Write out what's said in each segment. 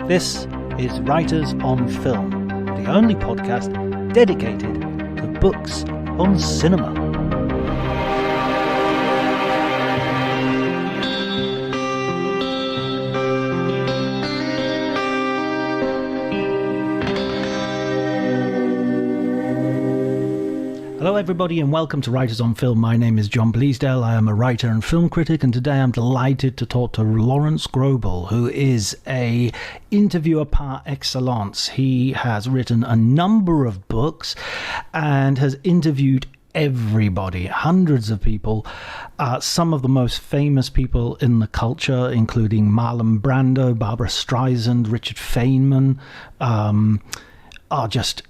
This is Writers on Film, the only podcast dedicated to books on cinema. Hello everybody and welcome to Writers on Film. My name is John Bleasdale. I am a writer and film critic, and today I'm delighted to talk to Lawrence Grobel, who is a interviewer par excellence. He has written a number of books and has interviewed everybody, hundreds of people, some of the most famous people in the culture, including Marlon Brando, Barbara Streisand, Richard Feynman, just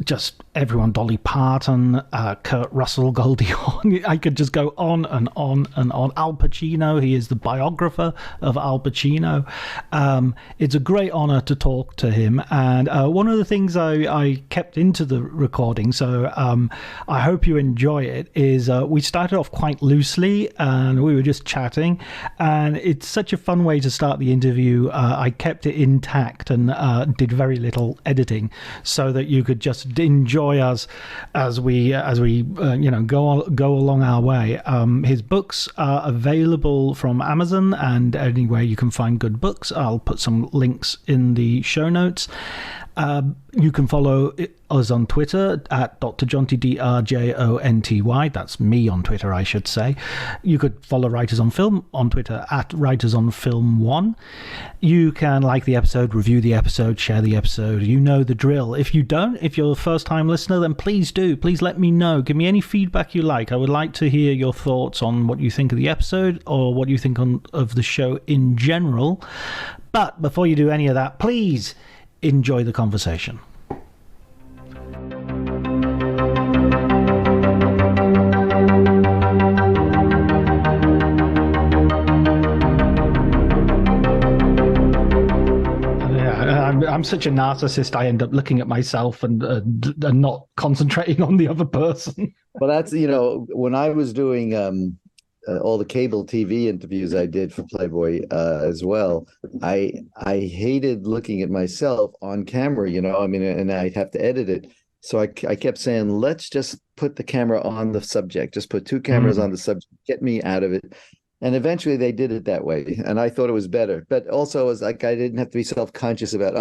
everyone, Dolly Parton, Kurt Russell, Goldie Hawn. I could just go on and on and on. Al Pacino, he is the biographer of Al Pacino. It's a great honor to talk to him. And one of the things I kept into the recording, so I hope you enjoy it, is we started off quite loosely and we were just chatting. And it's such a fun way to start the interview. I kept it intact and did very little editing so that you could just enjoy us as we go along our way. His books are available from Amazon and anywhere you can find good books. I'll put some links in the show notes. You can follow us on Twitter at Dr. Jonty, DRJONTY. That's me on Twitter, I should say. You could follow Writers on Film on Twitter at Writers on Film 1. You can like the episode, review the episode, share the episode. You know the drill. If you don't, if you're a first-time listener, then please do. Please let me know. Give me any feedback you like. I would like to hear your thoughts on what you think of the episode or what you think of the show in general. But before you do any of that, please enjoy the conversation. I'm such a narcissist. I end up looking at myself and not concentrating on the other person. Well, that's, when I was doing all the cable TV interviews I did for Playboy as well, I hated looking at myself on camera, and I'd have to edit it. So I kept saying, let's just put the camera on the subject, just put two cameras on the subject, get me out of it. And eventually they did it that way. And I thought it was better. But also it was like I didn't have to be self-conscious about,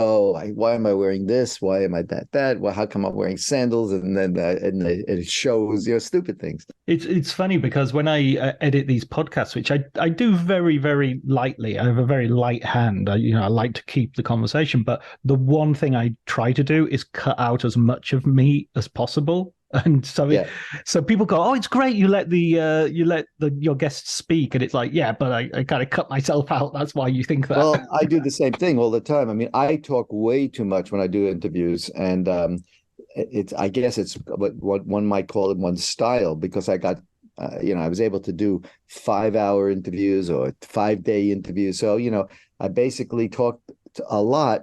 why am I wearing this? Why am I that? Well, how come I'm wearing sandals? And then it shows, stupid things. It's funny because when I edit these podcasts, which I do very, very lightly, I have a very light hand. I like to keep the conversation. But the one thing I try to do is cut out as much of me as possible. And so so people go, oh, it's great you let your guests speak, and it's like, yeah, but I kind of cut myself out. That's why you think that. Well, I do the same thing all the time. I mean, I talk way too much when I do interviews, and I guess it's what one might call it one's style, because I got I was able to do 5-hour interviews or 5-day interviews. So I basically talked a lot,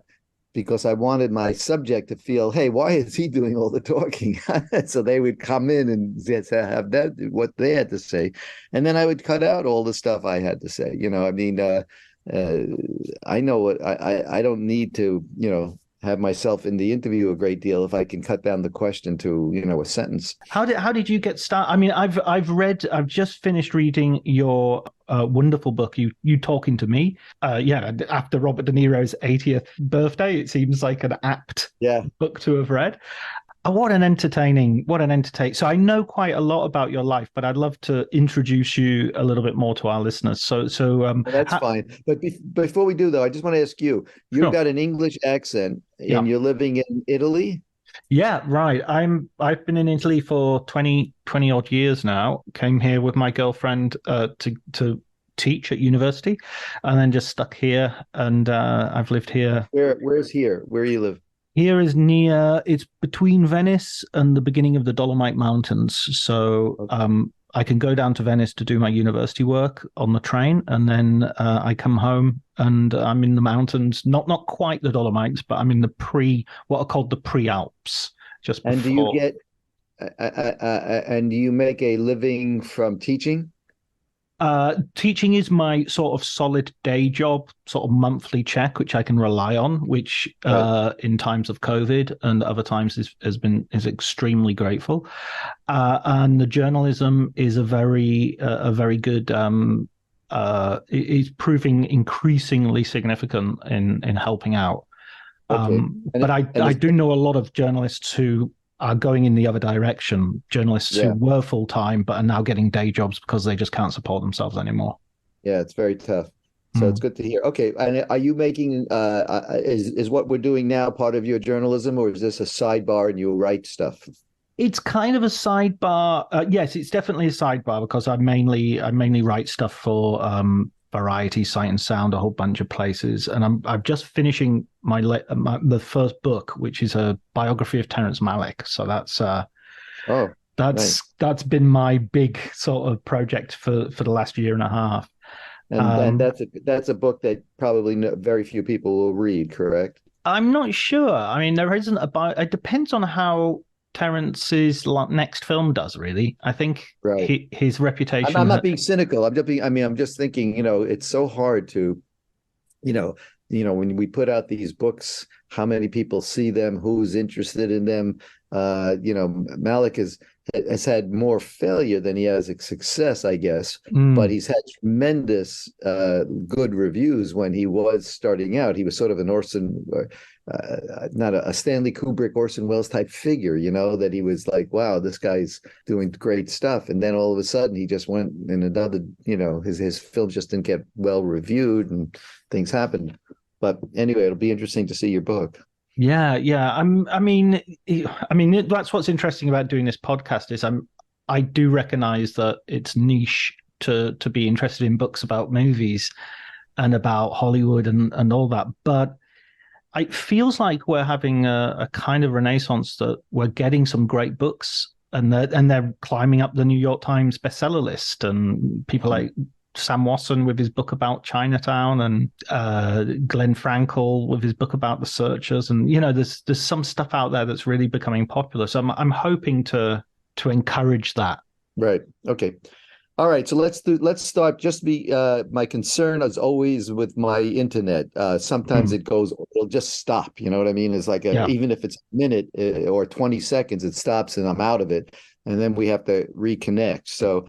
because I wanted my subject to feel, hey, why is he doing all the talking? So they would come in and have what they had to say. And then I would cut out all the stuff I had to say. I know what I don't need to, have myself in the interview a great deal if I can cut down the question to, a sentence. How did you get started? I mean, I've just finished reading your wonderful book, You Talking to Me. After Robert De Niro's 80th birthday, it seems like an apt book to have read. What an entertaining. So I know quite a lot about your life, but I'd love to introduce you a little bit more to our listeners. So that's fine. But before we do, though, I just want to ask you've got an English accent and you're living in Italy? Yeah, right. I've been in Italy for 20 odd years now. Came here with my girlfriend to teach at university, and then just stuck here, and I've lived here. Where's here? Where you live? Here is it's between Venice and the beginning of the Dolomite Mountains. So I can go down to Venice to do my university work on the train, and then I come home and I'm in the mountains, not quite the Dolomites, but I'm in what are called the pre-Alps. Just before. And do you get, and do you make a living from teaching? Teaching is my sort of solid day job, sort of monthly check, which I can rely on, which Right. in times of COVID and other times is extremely grateful. And the journalism is a very good is proving increasingly significant in helping out. Okay. But And I it's do know a lot of journalists who are going in the other direction. Journalists who yeah. were full time but are now getting day jobs because they just can't support themselves anymore. Yeah, it's very tough. So it's Mm. good to hear. Okay, and are you making is what we're doing now part of your journalism, or is this a sidebar and you write stuff? It's kind of a sidebar. Yes, it's definitely a sidebar because I mainly write stuff for Variety, Sight and Sound, a whole bunch of places, and I'm just finishing the first book, which is a biography of Terrence Malick. So Oh, nice. that's been my big sort of project for the last year and a half. And Um, that's a book that probably very few people will read, correct? I'm not sure. I mean, there isn't a bio. It depends on how Terrence's next film does. Really, I think Right. his I'm reputation. not being cynical. I mean, I'm just thinking, it's so hard to you know, when we put out these books, how many people see them, who's interested in them. Malik has had more failure than he has success, I guess, but Mm, he's had tremendous good reviews when he was starting out. He was sort of an not a Stanley Kubrick, Orson Welles type figure, that he was like, wow, this guy's doing great stuff. And then all of a sudden he just went in another, his films just didn't get well reviewed and things happened. But anyway, it'll be interesting to see your book. yeah, yeah. I mean, that's what's interesting about doing this podcast is I do recognize that it's niche to be interested in books about movies and about Hollywood and all that, but it feels like we're having a kind of renaissance that we're getting some great books and they're climbing up the New York Times bestseller list and people like Sam Wasson with his book about Chinatown and Glenn Frankel with his book about the searchers and there's some stuff out there that's really becoming popular. So I'm hoping to encourage that. Right. Okay. All right, so let's start. Just be my concern is always with my internet. Sometimes Mm, it'll just stop. You know what I mean? It's like yeah. even if it's a minute or 20 seconds, it stops and I'm out of it, and then we have to reconnect. So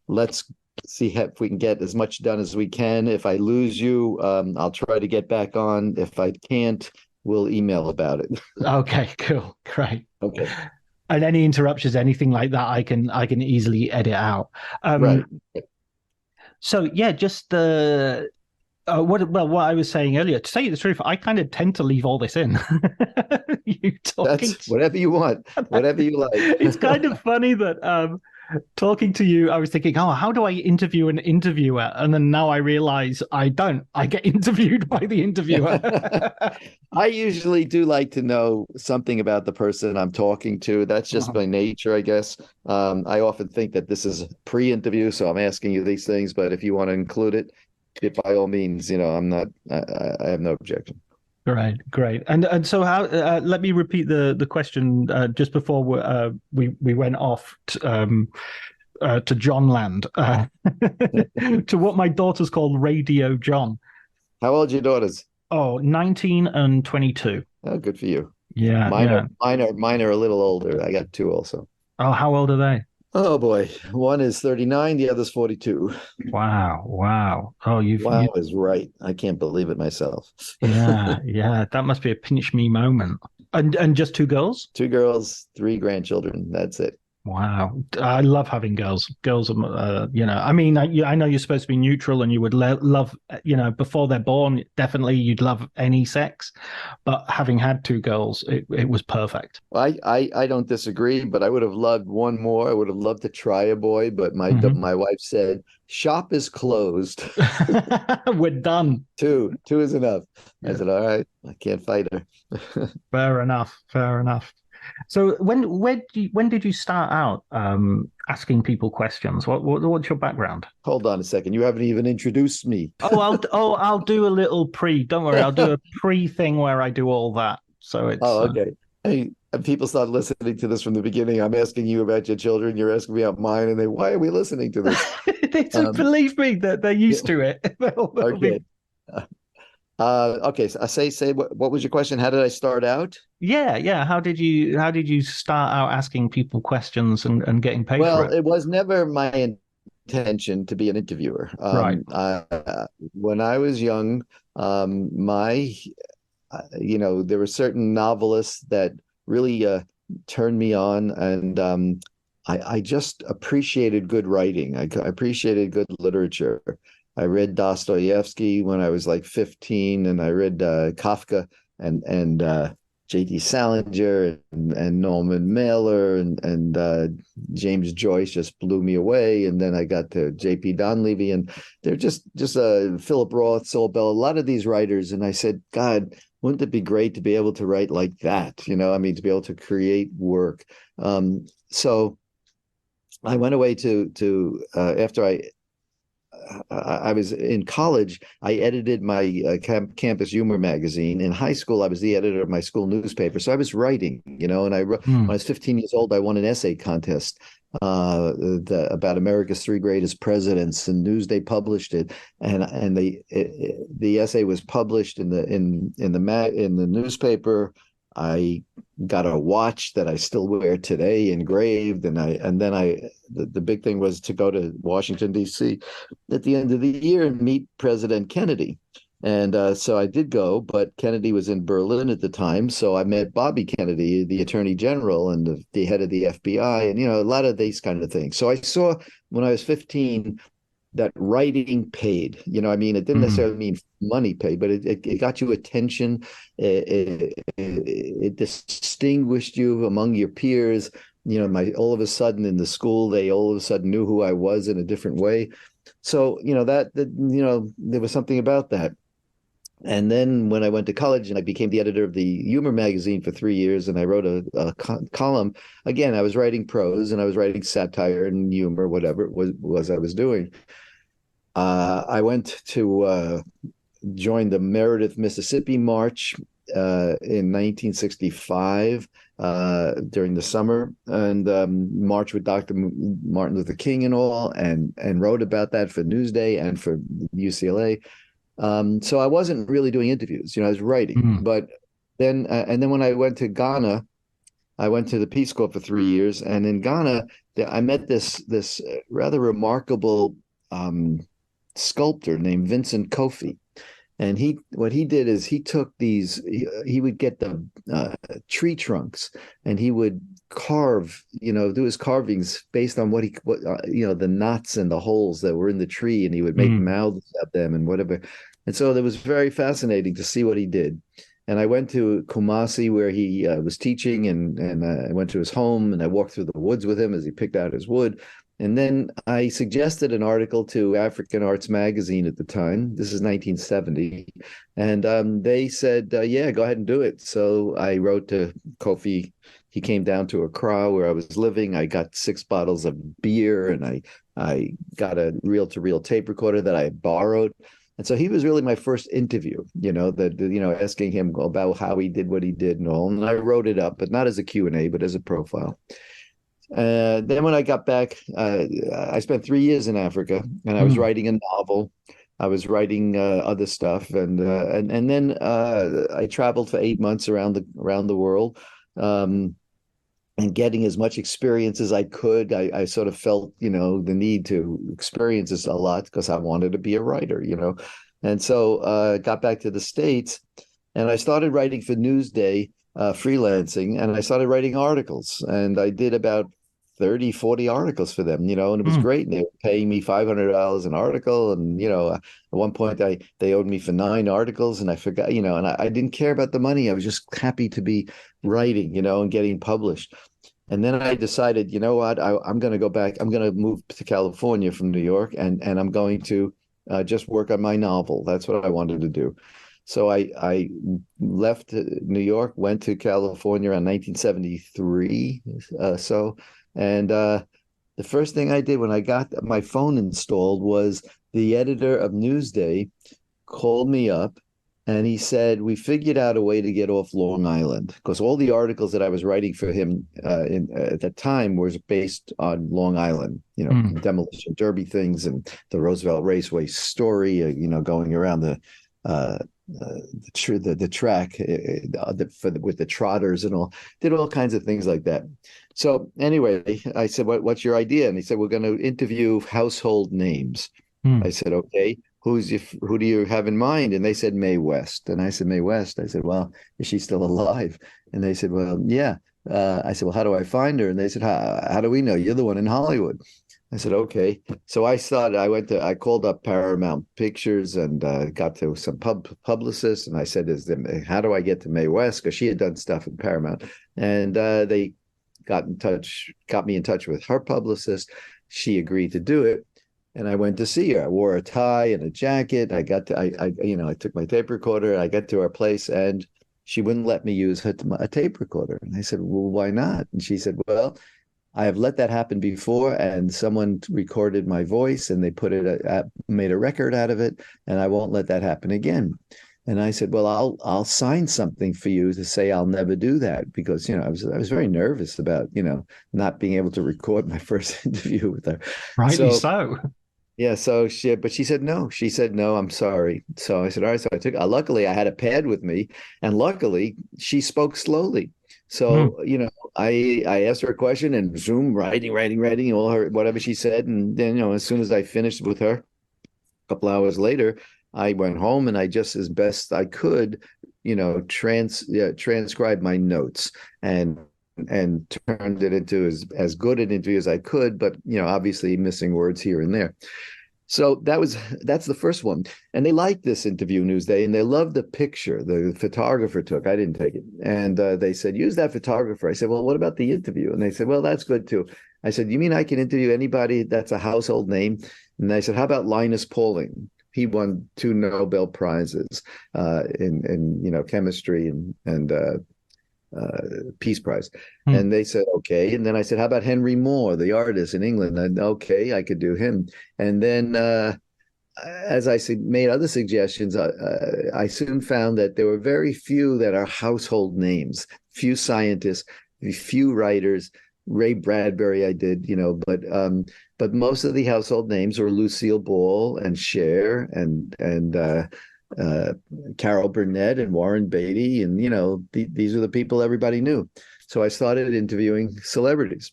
let's see if we can get as much done as we can. If I lose you, I'll try to get back on. If I can't, we'll email about it. Okay, cool. Great. Okay. And any interruptions, anything like that, I can easily edit out. Right. So yeah, just what I was saying earlier. To tell you the truth, I kind of tend to leave all this in. You talking? That's whatever you want, whatever you It's like. kind of funny that talking to you, I was thinking, oh, how do I interview an interviewer? And then now I realize I don't. I get interviewed by the interviewer. I usually do like to know something about the person I'm talking to. That's just by nature, I guess. I often think that this is pre-interview, so I'm asking you these things. But if you want to include it, by all means, I'm not. I have no objection. Great, great. And so how? Let me repeat the question just before we went off to John Land to what my daughters call Radio John. How old are your daughters? Oh, 19 and 22. Oh, good for you. Yeah, yeah. Mine are a little older. I got two also. Oh, how old are they? Oh boy, one is 39, the other's 42. Wow, wow. Oh, you Wow is right. I can't believe it myself. yeah, yeah. That must be a pinch me moment. And just two girls? Two girls, three grandchildren. That's it. Wow, I love having girls. Girls are, I mean, I know you're supposed to be neutral, and you would love, before they're born, definitely you'd love any sex, but having had two girls, it was perfect. I don't disagree, but I would have loved one more. I would have loved to try a boy, but my Hmm. my wife said shop is closed. We're done. Two is enough. I Yeah, said, all right, I can't fight her. fair enough. Fair enough. So when did you start out asking people questions? What's your background? Hold on a second. You haven't even introduced me. I'll do a little pre. Don't worry, I'll do a pre thing where I do all that. So it's Oh, okay. Hey, and people start listening to this from the beginning. I'm asking you about your children, you're asking me about mine, and why are we listening to this? Um, Believe me that they're yeah, used to it. They'll be, okay. Okay. So I say what was your question? How did I start out? yeah, yeah. How did you start out asking people questions and getting paid for Well, it? it was never my intention to be an interviewer. Right. When I was young, my there were certain novelists that really turned me on, and I just appreciated good writing. I appreciated good literature. I read Dostoevsky when I was like 15, and I read Kafka and J.D. Salinger and Norman Mailer and James Joyce just blew me away. And then I got to J.P. Donlevy, and they're just Philip Roth, Saul Bell, a lot of these writers. And I said, God, wouldn't it be great to be able to write like that? I mean, to be able to create work. So I went away to after I was in college. I edited my campus humor magazine. In high school, I was the editor of my school newspaper. So I was writing, and when I Hmm. was 15 years old, I won an essay contest about America's three greatest presidents, and Newsday published it. And the essay was published in the newspaper. I got a watch that I still wear today, engraved, and then the big thing was to go to Washington D.C. at the end of the year and meet President Kennedy. And so I did go, but Kennedy was in Berlin at the time. So I met Bobby Kennedy, the Attorney General and the head of the FBI, and a lot of these kind of things. So I saw when I was 15 that writing paid. I mean, it didn't Hmm. necessarily mean money paid, but it got you attention. It distinguished you among your peers. My all of a sudden in the school, they all of a sudden knew who I was in a different way. So, there was something about that. And then when I went to college and I became the editor of the humor magazine for 3 years, and I wrote a column. Again, I was writing prose and I was writing satire and humor, whatever it was I was doing. I went to join the Meredith, Mississippi March in 1965 during the summer, and marched with Dr. Martin Luther King and all, and wrote about that for Newsday and for UCLA. So I wasn't really doing interviews, I was writing. Hmm. But then when I went to Ghana, I went to the Peace Corps for 3 years, and in Ghana, I met this rather remarkable sculptor named Vincent Kofi. And what he did is he took he would get the tree trunks, and he would carve, do his carvings based on the knots and the holes that were in the tree, and he would make Hmm. mouths of them and whatever. And so it was very fascinating to see what he did. And I went to Kumasi where he was teaching, and I went to his home, and I walked through the woods with him as he picked out his wood. And then I suggested an article to African Arts Magazine at the time. This is 1970. And they said, yeah, go ahead and do it. So I wrote to Kofi. He came down to Accra where I was living. I got 6 bottles of beer, and I got a reel-to-reel tape recorder that I borrowed. And so he was really my first interview, asking him about how he did what he did and all. And I wrote it up, but not as a Q&A, but as a profile. Then when I got back, I spent 3 years in Africa, and I was Hmm. writing a novel. I was writing other stuff, and then I traveled for 8 months around the world, um, and getting as much experience as I could. I sort of felt, the need to experience this a lot because I wanted to be a writer, and so got back to the States, and I started writing for Newsday, freelancing, and I started writing articles, and I did about 30, 40 articles for them, and it was Hmm. great. And they were paying me $500 an article. And, at one point they owed me for 9 articles, and I forgot, and I didn't care about the money. I was just happy to be writing, and getting published. And then I decided, you know what, I'm going to go back. I'm going to move to California from New York, and I'm going to just work on my novel. That's what I wanted to do. So I left New York, went to California in 1973. And the first thing I did when I got my phone installed was the editor of Newsday called me up And he said, we figured out a way to get off Long Island because all the articles that I was writing for him at that time was based on Long Island, Mm. demolition derby things and the Roosevelt Raceway story, going around uh, the track with the trotters and all, did all kinds of things like that. So anyway, I said, what's your idea? And he said, we're going to interview household names. I Mm. said, okay, who do you have in mind? And they said Mae West. And I said, Mae West. I said, well, is she still alive? And they said, well, yeah. I said, well, how do I find her? And they said, how do we know? You're the one in Hollywood. I said, okay. So I called up Paramount Pictures and got to some publicists. And I said, how do I get to Mae West? Because she had done stuff at Paramount. And they got me in touch with her publicist. She agreed to do it. And I went to see her. I wore a tie and a jacket. I took my tape recorder. I got to her place, and she wouldn't let me use a tape recorder. And I said, "Well, why not?" And she said, "Well, I have let that happen before, and someone recorded my voice, and they made a record out of it, and I won't let that happen again." And I said, "Well, I'll sign something for you to say I'll never do that," because I was very nervous about not being able to record my first interview with her. Rightly So so. yeah, but she said no. She said no, I'm sorry. So I said, all right. So I took, luckily I had a pad with me, and luckily she spoke slowly. Mm. So, I asked her a question and zoom, writing, all her, whatever she said. And then, as soon as I finished with her, a couple hours later, I went home and I just as best I could, transcribe my notes and turned it into as good an interview as I could, but obviously missing words here and there. So that's the first one. And they liked this interview, Newsday, and they loved the picture the photographer took. I didn't take it. And they said, use that photographer. I said, well, what about the interview? And they said, well, that's good too. I said, you mean I can interview anybody that's a household name? And they said, how about Linus Pauling? He won 2 Nobel Prizes in chemistry and Peace Prize. Mm. And they said, okay. And then I said, how about Henry Moore, the artist in England? And okay, I could do him. And then as I made other suggestions, I soon found that there were very few that are household names, few scientists, few writers. Ray Bradbury, I did, but most of the household names were Lucille Ball and Cher and Carol Burnett and Warren Beatty, and these are the people everybody knew. So I started interviewing celebrities,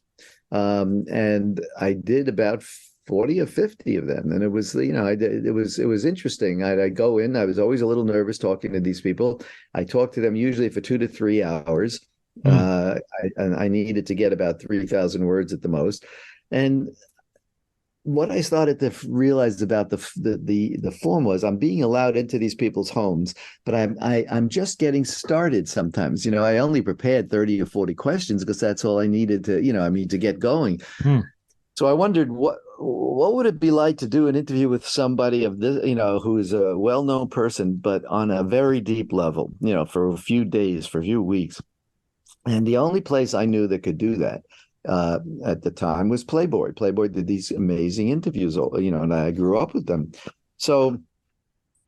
and I did about 40 or 50 of them, and it was it was interesting. I'd go in. I was always a little nervous talking to these people. I talked to them usually for 2 to 3 hours. Mm. I needed to get about 3,000 words at the most, and what I started to realize about the form was I'm being allowed into these people's homes, but I'm just getting started sometimes. I only prepared 30 or 40 questions because that's all I needed to get going. Mm. So I wondered what would it be like to do an interview with somebody of this, who is a well-known person, but on a very deep level, for a few days, for a few weeks. And the only place I knew that could do that at the time was Playboy. Playboy did these amazing interviews, and I grew up with them. So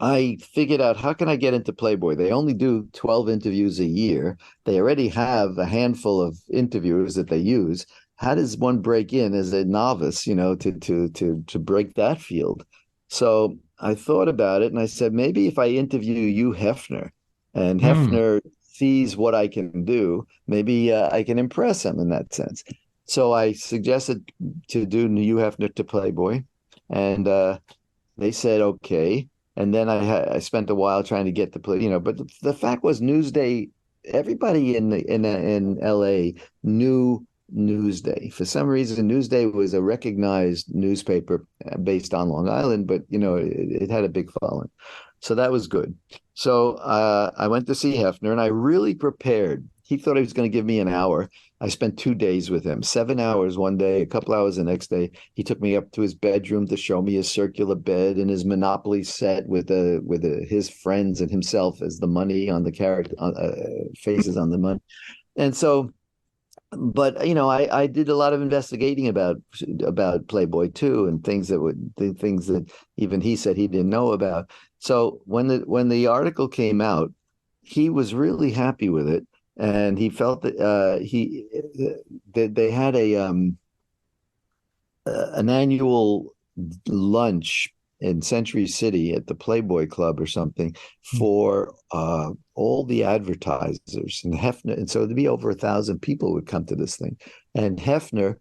I figured out, how can I get into Playboy? They only do 12 interviews a year. They already have a handful of interviewers that they use. How does one break in as a novice, to break that field? So I thought about it and I said, maybe if I interview Hugh Hefner and Mm. Hefner sees what I can do, maybe I can impress him in that sense. So I suggested to do Hugh Hefner to Playboy, and they said okay. And then I spent a while trying to get the play, But the fact was, Newsday, everybody in L.A. knew Newsday. For some reason, Newsday was a recognized newspaper based on Long Island, but it had a big following. So that was good. So I went to see Hefner, and I really prepared. He thought he was going to give me an hour. I spent 2 days with him, 7 hours one day, a couple hours the next day. He took me up to his bedroom to show me his circular bed and his Monopoly set with his friends and himself as the money on the character faces on the money. And so but I did a lot of investigating about Playboy too, and the things that even he said he didn't know about. So when the article came out, he was really happy with it, and he felt that they had an annual lunch in Century City at the Playboy Club or something Mm. for all the advertisers and Hefner, and so there'd be over 1,000 people would come to this thing, and Hefner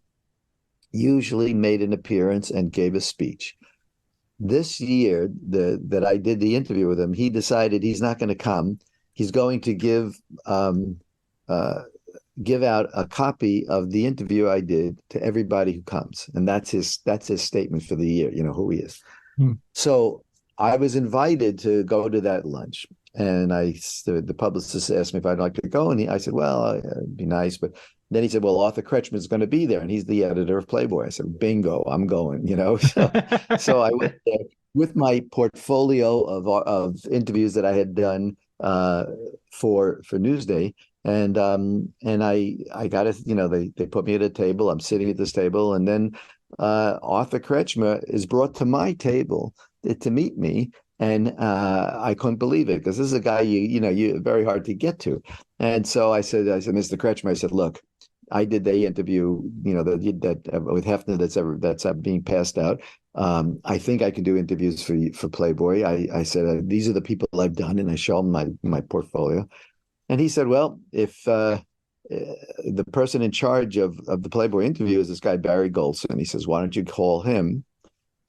usually made an appearance and gave a speech. This year, that I did the interview with him, he decided he's not going to come. He's going to uh, give out a copy of the interview I did to everybody who comes, and that's his statement for the year. You know who he is. Mm. So I was invited to go to that lunch, and the publicist asked me if I'd like to go, and I said, "Well, it'd be nice," but then he said, "Well, Arthur Kretschmer's going to be there, and he's the editor of Playboy." I said, "Bingo, I'm going." So I went there with my portfolio of interviews that I had done for Newsday, and I got it. They put me at a table. I'm sitting at this table, and then Arthur Kretschmer is brought to my table to meet me, and I couldn't believe it because this is a guy you very hard to get to. And so I said, Mr. Kretschmer, I said, look, I did the interview, that with Hefner that's being passed out. I think I can do interviews for Playboy. I said these are the people I've done, and I show him my portfolio. And he said, well, if the person in charge of the Playboy interview is this guy, Barry Goldson. He says, why don't you call him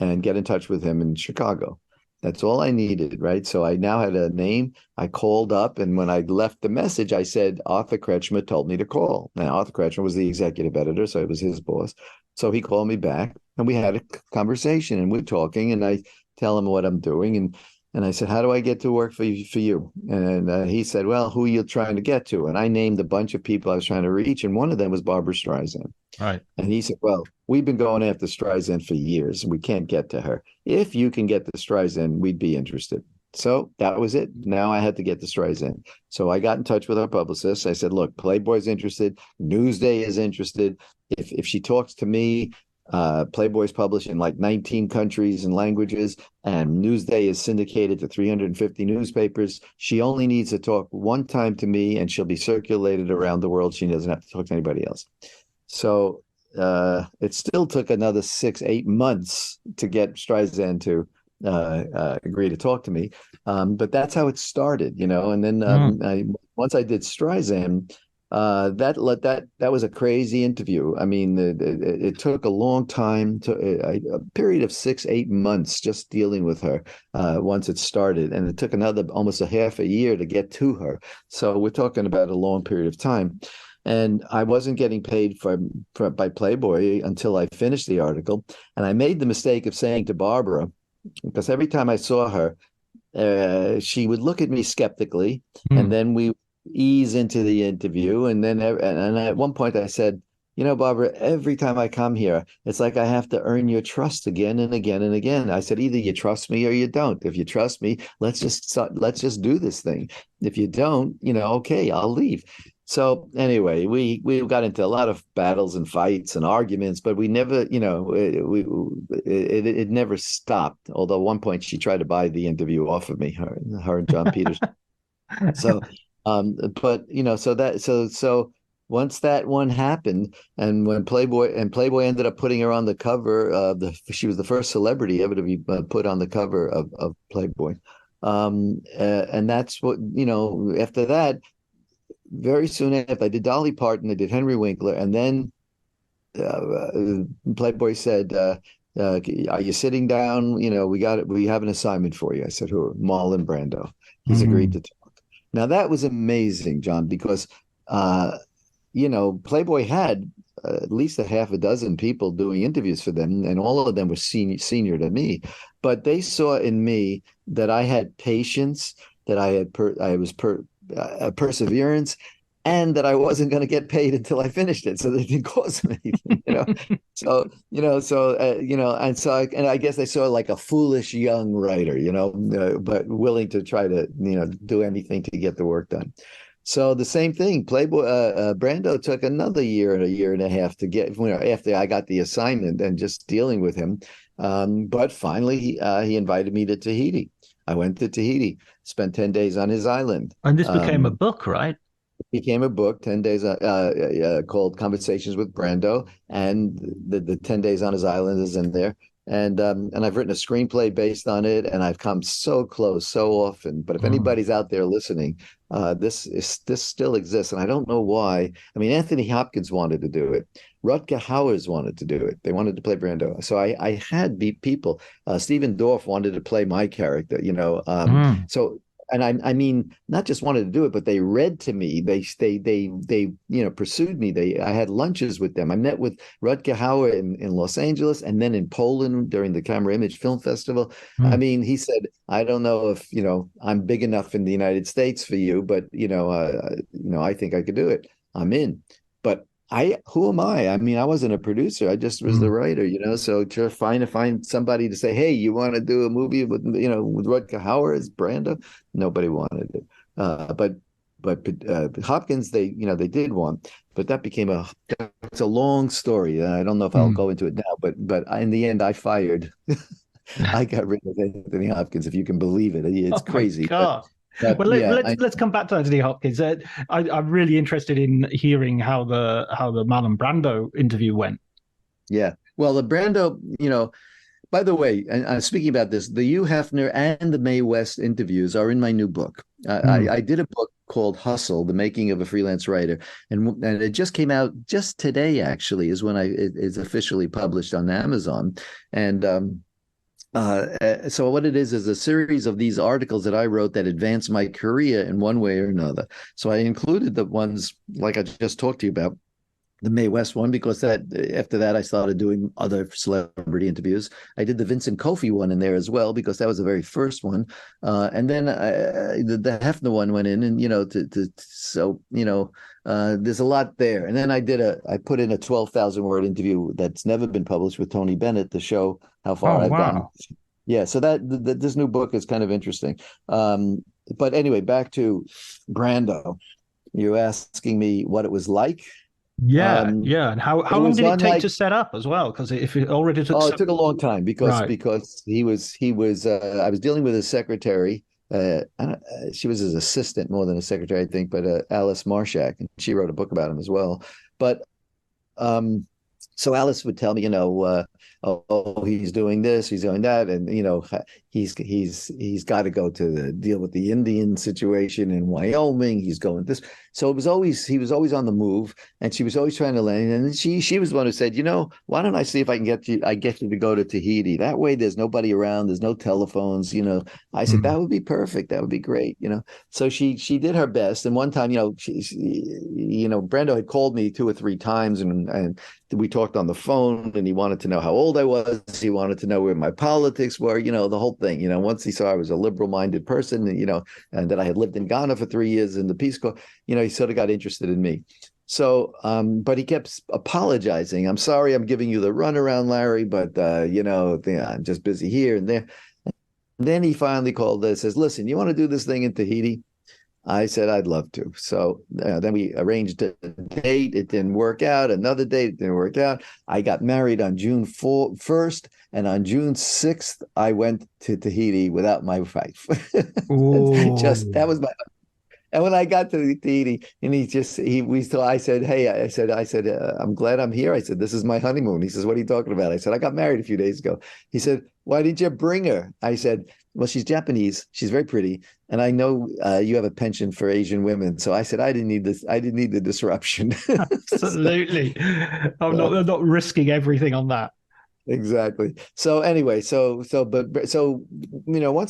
and get in touch with him in Chicago? That's all I needed, right? So I now had a name. I called up, and when I left the message, I said, Arthur Kretschmer told me to call. Now, Arthur Kretschmer was the executive editor, so it was his boss. So he called me back, and we had a conversation, and we're talking, and I tell him what I'm doing, and I said, how do I get to work for you? And he said, well, who are you trying to get to? And I named a bunch of people I was trying to reach, and one of them was Barbara Streisand. Right. And he said, well, we've been going after Streisand for years. We can't get to her. If you can get to Streisand, we'd be interested. So that was it. Now I had to get to Streisand. So I got in touch with our publicist. I said, look, Playboy's interested. Newsday is interested. If she talks to me, Playboy's published in like 19 countries and languages, and Newsday is syndicated to 350 newspapers. She only needs to talk one time to me, and she'll be circulated around the world. She doesn't have to talk to anybody else. So it still took another 6, 8 months to get Streisand to agree to talk to me. But that's how it started. And then Mm. once I did Streisand, that was a crazy interview. I mean, it took a long time, a period of 6, 8 months just dealing with her once it started, and it took another almost a half a year to get to her. So we're talking about a long period of time. And I wasn't getting paid by Playboy until I finished the article. And I made the mistake of saying to Barbara, because every time I saw her, she would look at me skeptically, and Mm. then we ease into the interview. And at one point I said, Barbara, every time I come here, it's like I have to earn your trust again and again and again. I said, either you trust me or you don't. If you trust me, let's just do this thing. If you don't, okay, I'll leave. So anyway, we got into a lot of battles and fights and arguments, but we never, it never stopped. Although at one point she tried to buy the interview off of me, her and John Peters. So, but so once that one happened, and when Playboy ended up putting her on the cover of she was the first celebrity ever to be put on the cover of Playboy. And that's what, after that, very soon after I did Dolly Parton, I did Henry Winkler, and then Playboy said, "Are you sitting down? We got it. We have an assignment for you." I said, "Who?" Marlon Brando. He's agreed Mm. to talk. Now that was amazing, John, because Playboy had at least a half a dozen people doing interviews for them, and all of them were senior to me. But they saw in me that I had patience, that I was perseverance, and that I wasn't going to get paid until I finished it. So they didn't cost me anything. And I guess they saw like a foolish young writer, but willing to try to, do anything to get the work done. So the same thing, Playboy Brando took another year and a year and a half to get after I got the assignment and just dealing with him. But finally, he invited me to Tahiti. I went to Tahiti, spent 10 days on his island. And this became a book, right? Became a book, 10 days called Conversations with Brando, and the 10 days on his island is in there. And I've written a screenplay based on it, and I've come so close so often. But if Mm. anybody's out there listening, this still exists, and I don't know why. I mean, Anthony Hopkins wanted to do it. Rutger Hauer wanted to do it. They wanted to play Brando. So I had people. Stephen Dorff wanted to play my character. Mm. So and I mean, not just wanted to do it, but they read to me. They pursued me. I had lunches with them. I met with Rutger Hauer in Los Angeles and then in Poland during the Camera Image Film Festival. I Mm. mean, he said, I don't know if I'm big enough in the United States for you, but I think I could do it. I'm in. But who am I? I mean, I wasn't a producer. I just was the Mm. writer. So to find somebody to say, hey, you want to do a movie with Rutger Hauer as Brando? Nobody wanted it. But Hopkins, they did want, but that became it's a long story. I don't know if I'll Mm. go into it now, but in the end, I fired. I got rid of Anthony Hopkins, if you can believe it. It's Oh my crazy, but God. but Well, yeah, let's come back to Anthony Hopkins. I'm really interested in hearing how the Marlon Brando interview went. yeah. Well, the Brando, by the way, and speaking about this, the Hugh Hefner and the Mae West interviews are in my new book. Mm. I did a book called Hustle: The Making of a Freelance Writer, and it just came out just today. Actually, is when it is officially published on Amazon, and so what it is a series of these articles that I wrote that advanced my career in one way or another. So I included the ones like I just talked to you about, the Mae West one, because that after that I started doing other celebrity interviews. I did the Vincent Kofi one in there as well because that was the very first one, and then the Hefner one went in, and there's a lot there. And then I put in a 12,000 word interview that's never been published with Tony Bennett to show how far Oh I've gone. wow. Yeah, so this new book is kind of interesting. But anyway, back to Brando. You're asking me what it was like. Yeah, Um, yeah. And how it long was did it take unlike. to set up as well? Because if it already took Oh, so it took a long time because right. he was. I was dealing with his secretary. She was his assistant more than a secretary, I think. But Alice Marshak, and she wrote a book about him as well. But um, so Alice would tell me, he's doing this, he's doing that, and he's got to go to deal with the Indian situation in Wyoming. He's going this, so he was always on the move, and she was always trying to land. And she was the one who said, why don't I see if I can get you to go to Tahiti? That way, there's nobody around, there's no telephones. I said that Mm. would be perfect, that would be great. So she did her best, and one time, Brando had called me 2 or 3 times, and we talked on the phone, and he wanted to know how old I was. He wanted to know where my politics were, the whole thing. Once he saw I was a liberal-minded person, and that I had lived in Ghana for 3 years in the Peace Corps, he sort of got interested in me. So, but he kept apologizing. I'm sorry, I'm giving you the runaround, Larry, but I'm just busy here and there. And then he finally called and says, "Listen, you want to do this thing in Tahiti?" I said I'd love to. So then we arranged a date. It didn't work out. Another date, it didn't work out. I got married on June 1st, and on June 6th, I went to Tahiti without my wife. Just Oh. that was my. And when I got to Tahiti, and I said, hey, I said, I'm glad I'm here. I said, this is my honeymoon. He says, what are you talking about? I said, I got married a few days ago. He said, why didn't you bring her? I said, well, she's Japanese. She's very pretty. And I know you have a penchant for Asian women. So I said, I didn't need this. I didn't need the disruption. So, Absolutely. uh, I'm not risking everything on that. exactly. So anyway, once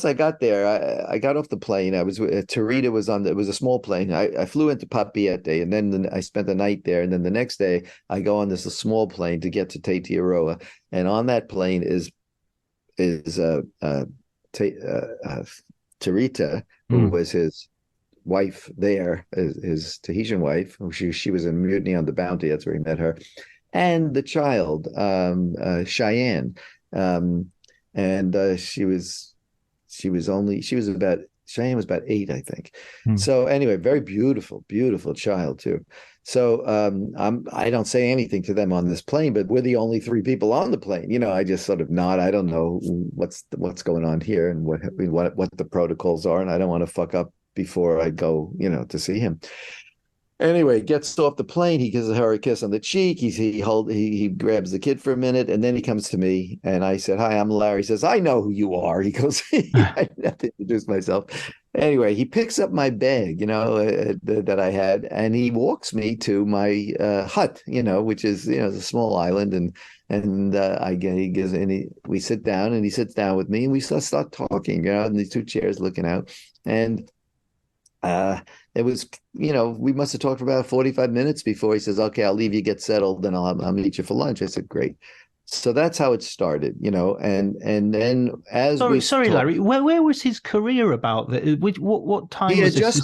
I got there, I got off the plane. I was Tarita was it was a small plane. I flew into Papeete, and then I spent the night there, and then the next day I go on this small plane to get to Tetiaroa, and on that plane is Tarita, who Mm. was his wife there, his Tahitian wife. She was in Mutiny on the Bounty. That's where he met her, and the child, Cheyenne, and she was about Cheyenne was about 8, I think. Mm. So anyway, very beautiful, beautiful child too. So I don't say anything to them on this plane, but we're the only 3 people on the plane. I just sort of nod. I don't know what's going on here and what the protocols are, and I don't want to fuck up before I go, to see him. Anyway, gets off the plane. He gives her a kiss on the cheek. He grabs the kid for a minute, and then he comes to me. And I said, "Hi, I'm Larry." He says, "I know who you are." He goes, "I have to introduce myself." Anyway, he picks up my bag, that I had, and he walks me to my hut, which is a small island, and we sit down, and he sits down with me, and we start talking, in these 2 chairs looking out, and it was, we must have talked for about 45 minutes before he says, "Okay, I'll leave you, get settled, then I'll meet you for lunch." I said, "Great." So that's how it started, and then as Sorry, we sorry, talked, Larry. Where was his career about? What time was this?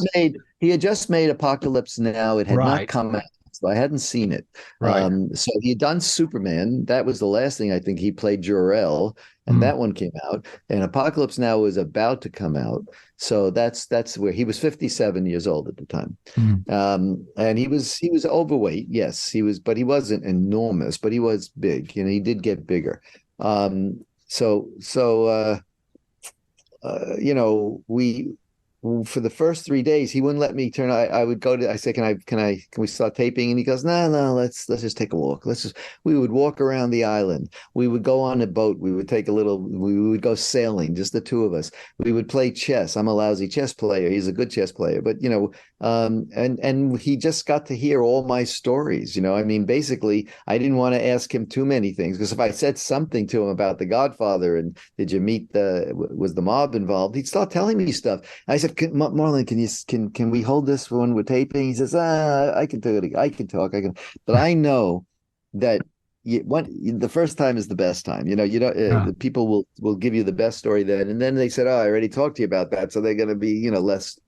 he had just made Apocalypse Now. It had not Right, come out, so I hadn't seen it. right. So he had done Superman. That was the last thing I think he played Jor-El, and Mm, that one came out. And Apocalypse Now was about to come out. So that's where he was 57 years old at the time. mm. And he was overweight, yes, but he wasn't enormous, but he was big, he did get bigger. We for the first 3 days he wouldn't let me turn. I would go to I say, can we start taping? And he goes, "No, no, let's just take a walk. We would walk around the island. We would go on a boat. We would go sailing, just the 2 of us. We would play chess. I'm a lousy chess player. He's a good chess player, but and he just got to hear all my stories. I mean, basically, I didn't want to ask him too many things, because if I said something to him about The Godfather and did you meet was the mob involved, he'd start telling me stuff. I said, "Marlon, can we hold this for when we're taping?" He says, "I can do it. I can talk. I can." But I know that the first time is the best time. Ah, The people will give you the best story then, and then they said, "Oh, I already talked to you about that," so they're going to be less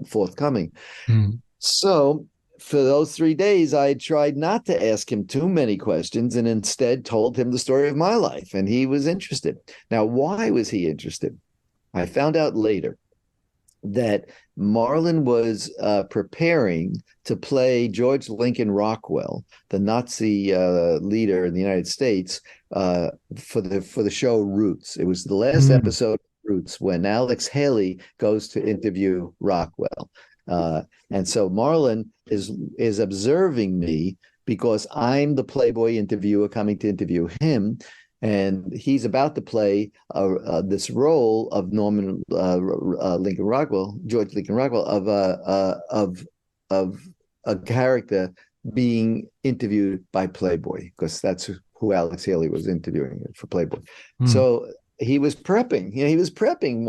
forthcoming. mm. So for those 3 days, I tried not to ask him too many questions, and instead told him the story of my life, and he was interested. Now, why was he interested? I found out later that Marlon was preparing to play George Lincoln Rockwell, the Nazi leader in the United States, for the show Roots. It was the last Mm. episode of Roots when Alex Haley goes to interview Rockwell, and so Marlon is observing me because I'm the Playboy interviewer coming to interview him, and he's about to play this role of Norman Lincoln Rockwell, George Lincoln Rockwell, of a character being interviewed by Playboy, because that's who Alex Haley was interviewing for Playboy. Mm. So he was prepping. He was prepping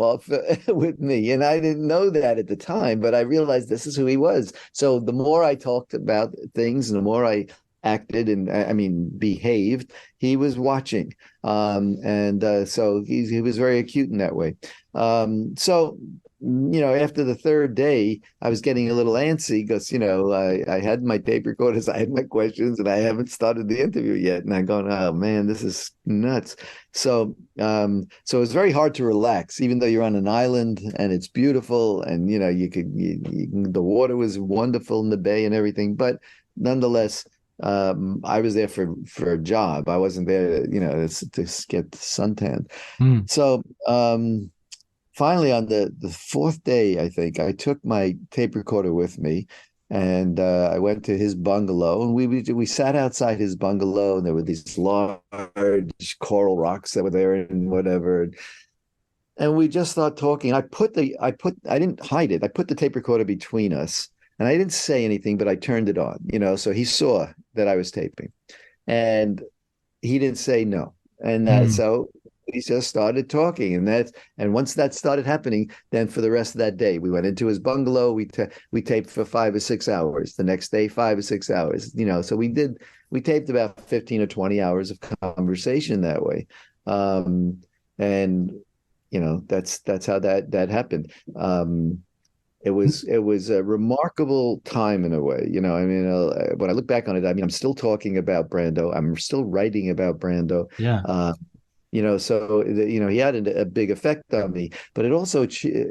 with me, and I didn't know that at the time, but I realized this is who he was. So the more I talked about things, and the more I acted and I mean behaved, he was watching, and so he was very acute in that way. So after the 3rd day, I was getting a little antsy because I had my tape recorders, I had my questions, and I haven't started the interview yet, and I'm going, "Oh man, this is nuts." So it's very hard to relax, even though you're on an island and it's beautiful, and the water was wonderful in the bay and everything, but nonetheless, I was there for a job. I wasn't there, to get suntan. Mm. So finally, on the 4th day, I think I took my tape recorder with me, and I went to his bungalow, and we sat outside his bungalow, and there were these large coral rocks that were there and whatever. And we just started talking. I didn't hide it. I put the tape recorder between us, and I didn't say anything, but I turned it on, so he saw that I was taping, and he didn't say no. And Mm. so we just started talking, and once that started happening, then for the rest of that day, we went into his bungalow. We taped for 5 or 6 hours. The next day, 5 or 6 hours. So we taped about 15 or 20 hours of conversation that way, and that's how that happened. It was a remarkable time in a way. I mean, when I look back on it, I mean, I'm still talking about Brando. I'm still writing about Brando. Yeah. Uh, So he had a big effect on me, but it also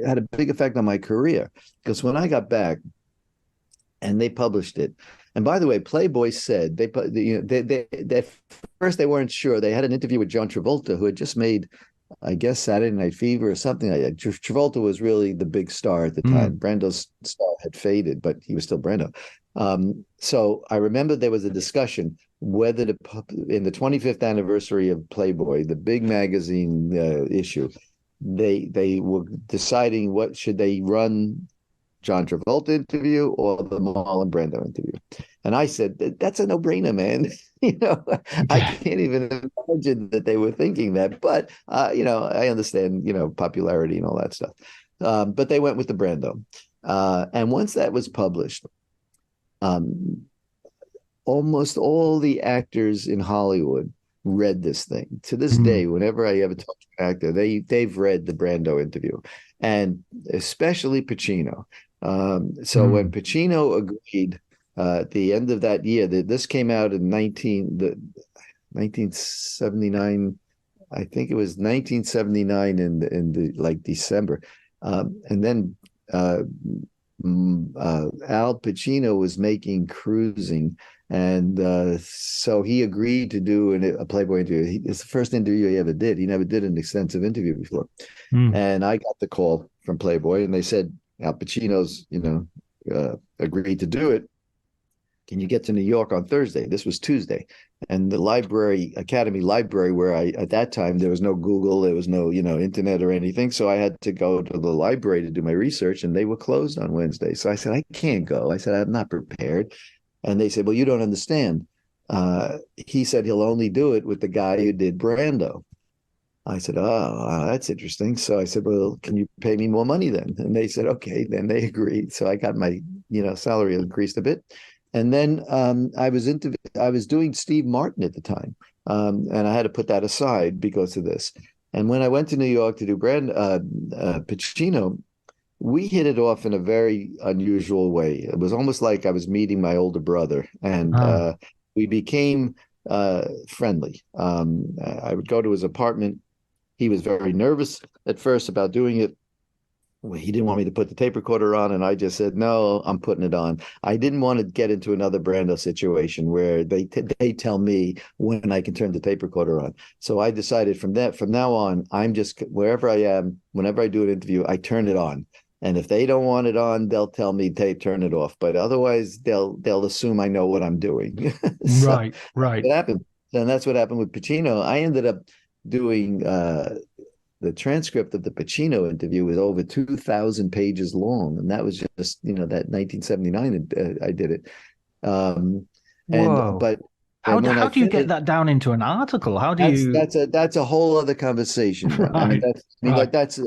had a big effect on my career because when I got back and they published it. And by the way, Playboy said they first they weren't sure. They had an interview with John Travolta, who had just made, I guess, Saturday Night Fever or something like that. Travolta was really the big star at the Mm. time. Brando's star had faded, but he was still Brando. So I remember there was a discussion whether in the 25th anniversary of Playboy, the big magazine issue, they were deciding what should they run John Travolta interview or the Marlon Brando interview. And I said, that's a no-brainer, man. I Yeah. can't even imagine that they were thinking that. But, I understand, popularity and all that stuff. But they went with the Brando. And once that was published, um, almost all the actors in Hollywood read this thing. To this Mm. day, whenever I ever talk to an actor, they've read the Brando interview, and especially Pacino. So when Mm. Pacino agreed at the end of that year, that this came out in 1979. I think it was 1979 in the like December, and then Al Pacino was making Cruising, and so he agreed to do a Playboy interview. It's the first interview he ever did. He never did an extensive interview before, Mm. and I got the call from Playboy, and they said Al Pacino's, agreed to do it. Can you get to New York on Thursday? This was Tuesday. And the Academy Library, where at that time, there was no Google, there was no, internet or anything. So I had to go to the library to do my research, and they were closed on Wednesday. So I said, I can't go. I said, I'm not prepared. And they said, well, you don't understand. He said he'll only do it with the guy who did Brando. I said, oh, that's interesting. So I said, well, can you pay me more money then? And they said, okay. Then they agreed. So I got my, salary increased a bit. And then I was doing Steve Martin at the time. And I had to put that aside because of this. And when I went to New York to do Pacino, we hit it off in a very unusual way. It was almost like I was meeting my older brother, and Ah. we became friendly. I would go to his apartment. He was very nervous at first about doing it. Well, he didn't want me to put the tape recorder on, and I just said, "No, I'm putting it on." I didn't want to get into another Brando situation where they tell me when I can turn the tape recorder on. So I decided from now on, I'm just wherever I am, whenever I do an interview, I turn it on. And if they don't want it on, they'll tell me they turn it off. But otherwise, they'll assume I know what I'm doing. So Right. Right. what happened. And that's what happened with Pacino. I ended up doing the transcript of the Pacino interview was over 2,000 pages long, and that was just that 1979 I did it. Um, and Whoa. but How and do, when I how do you get finished, that down into an article? How do that's you? that's a whole other conversation, John. I mean Right. Right. that's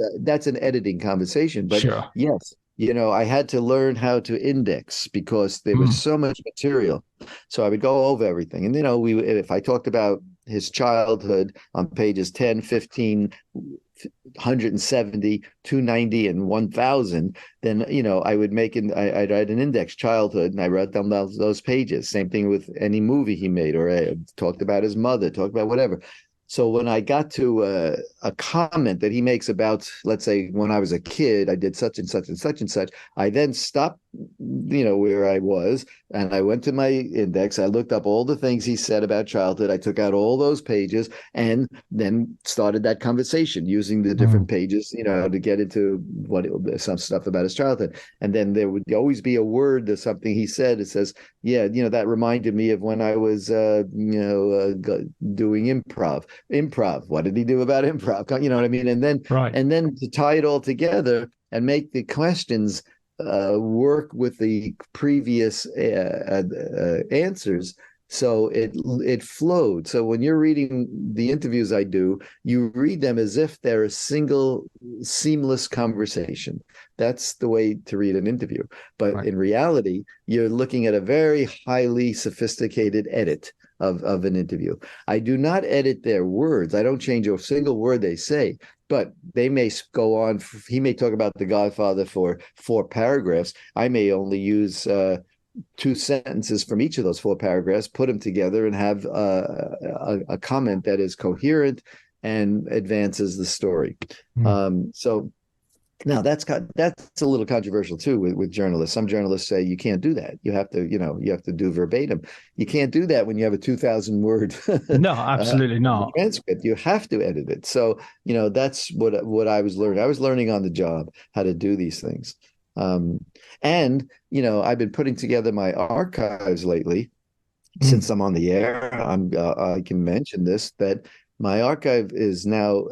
an editing conversation. But Sure. yes, I had to learn how to index because there was Mm. so much material. So I would go over everything, and if I talked about his childhood on pages 10, 15, 170, 290, and 1000, then I would I'd write an index childhood, and I wrote down those pages. Same thing with any movie he made, or I talked about his mother, talked about whatever. So when I got to a comment that he makes about, let's say, when I was a kid, I did such and such and such and such, I then stopped, where I was, and I went to my index. I looked up all the things he said about childhood. I took out all those pages and then started that conversation using the Mm. different pages, to get into some stuff about his childhood. And then there would always be a word or something he said. It says, yeah, that reminded me of when I was, doing improv. What did he do about improv? You know what I mean? Right. And then to tie it all together and make the questions work with the previous answers. So it flowed. So when you're reading the interviews I do, you read them as if they're a single seamless conversation. That's the way to read an interview. But Right. in reality, you're looking at a very highly sophisticated edit of an interview. I do not edit their words. I don't change a single word they say, but they may go on. He may talk about The Godfather for 4 paragraphs. I may only use 2 sentences from each of those 4 paragraphs, put them together, and have a comment that is coherent and advances the story. Mm. So now that's a little controversial too with journalists. Some journalists say you can't do that. You have to, you have to do verbatim. You can't do that when you have a 2,000 word No, absolutely not. transcript. You have to edit it. So, that's what I was learning. I was learning on the job how to do these things. Um, and, I've been putting together my archives lately Mm. since I'm on the air. I can mention this, that my archive is now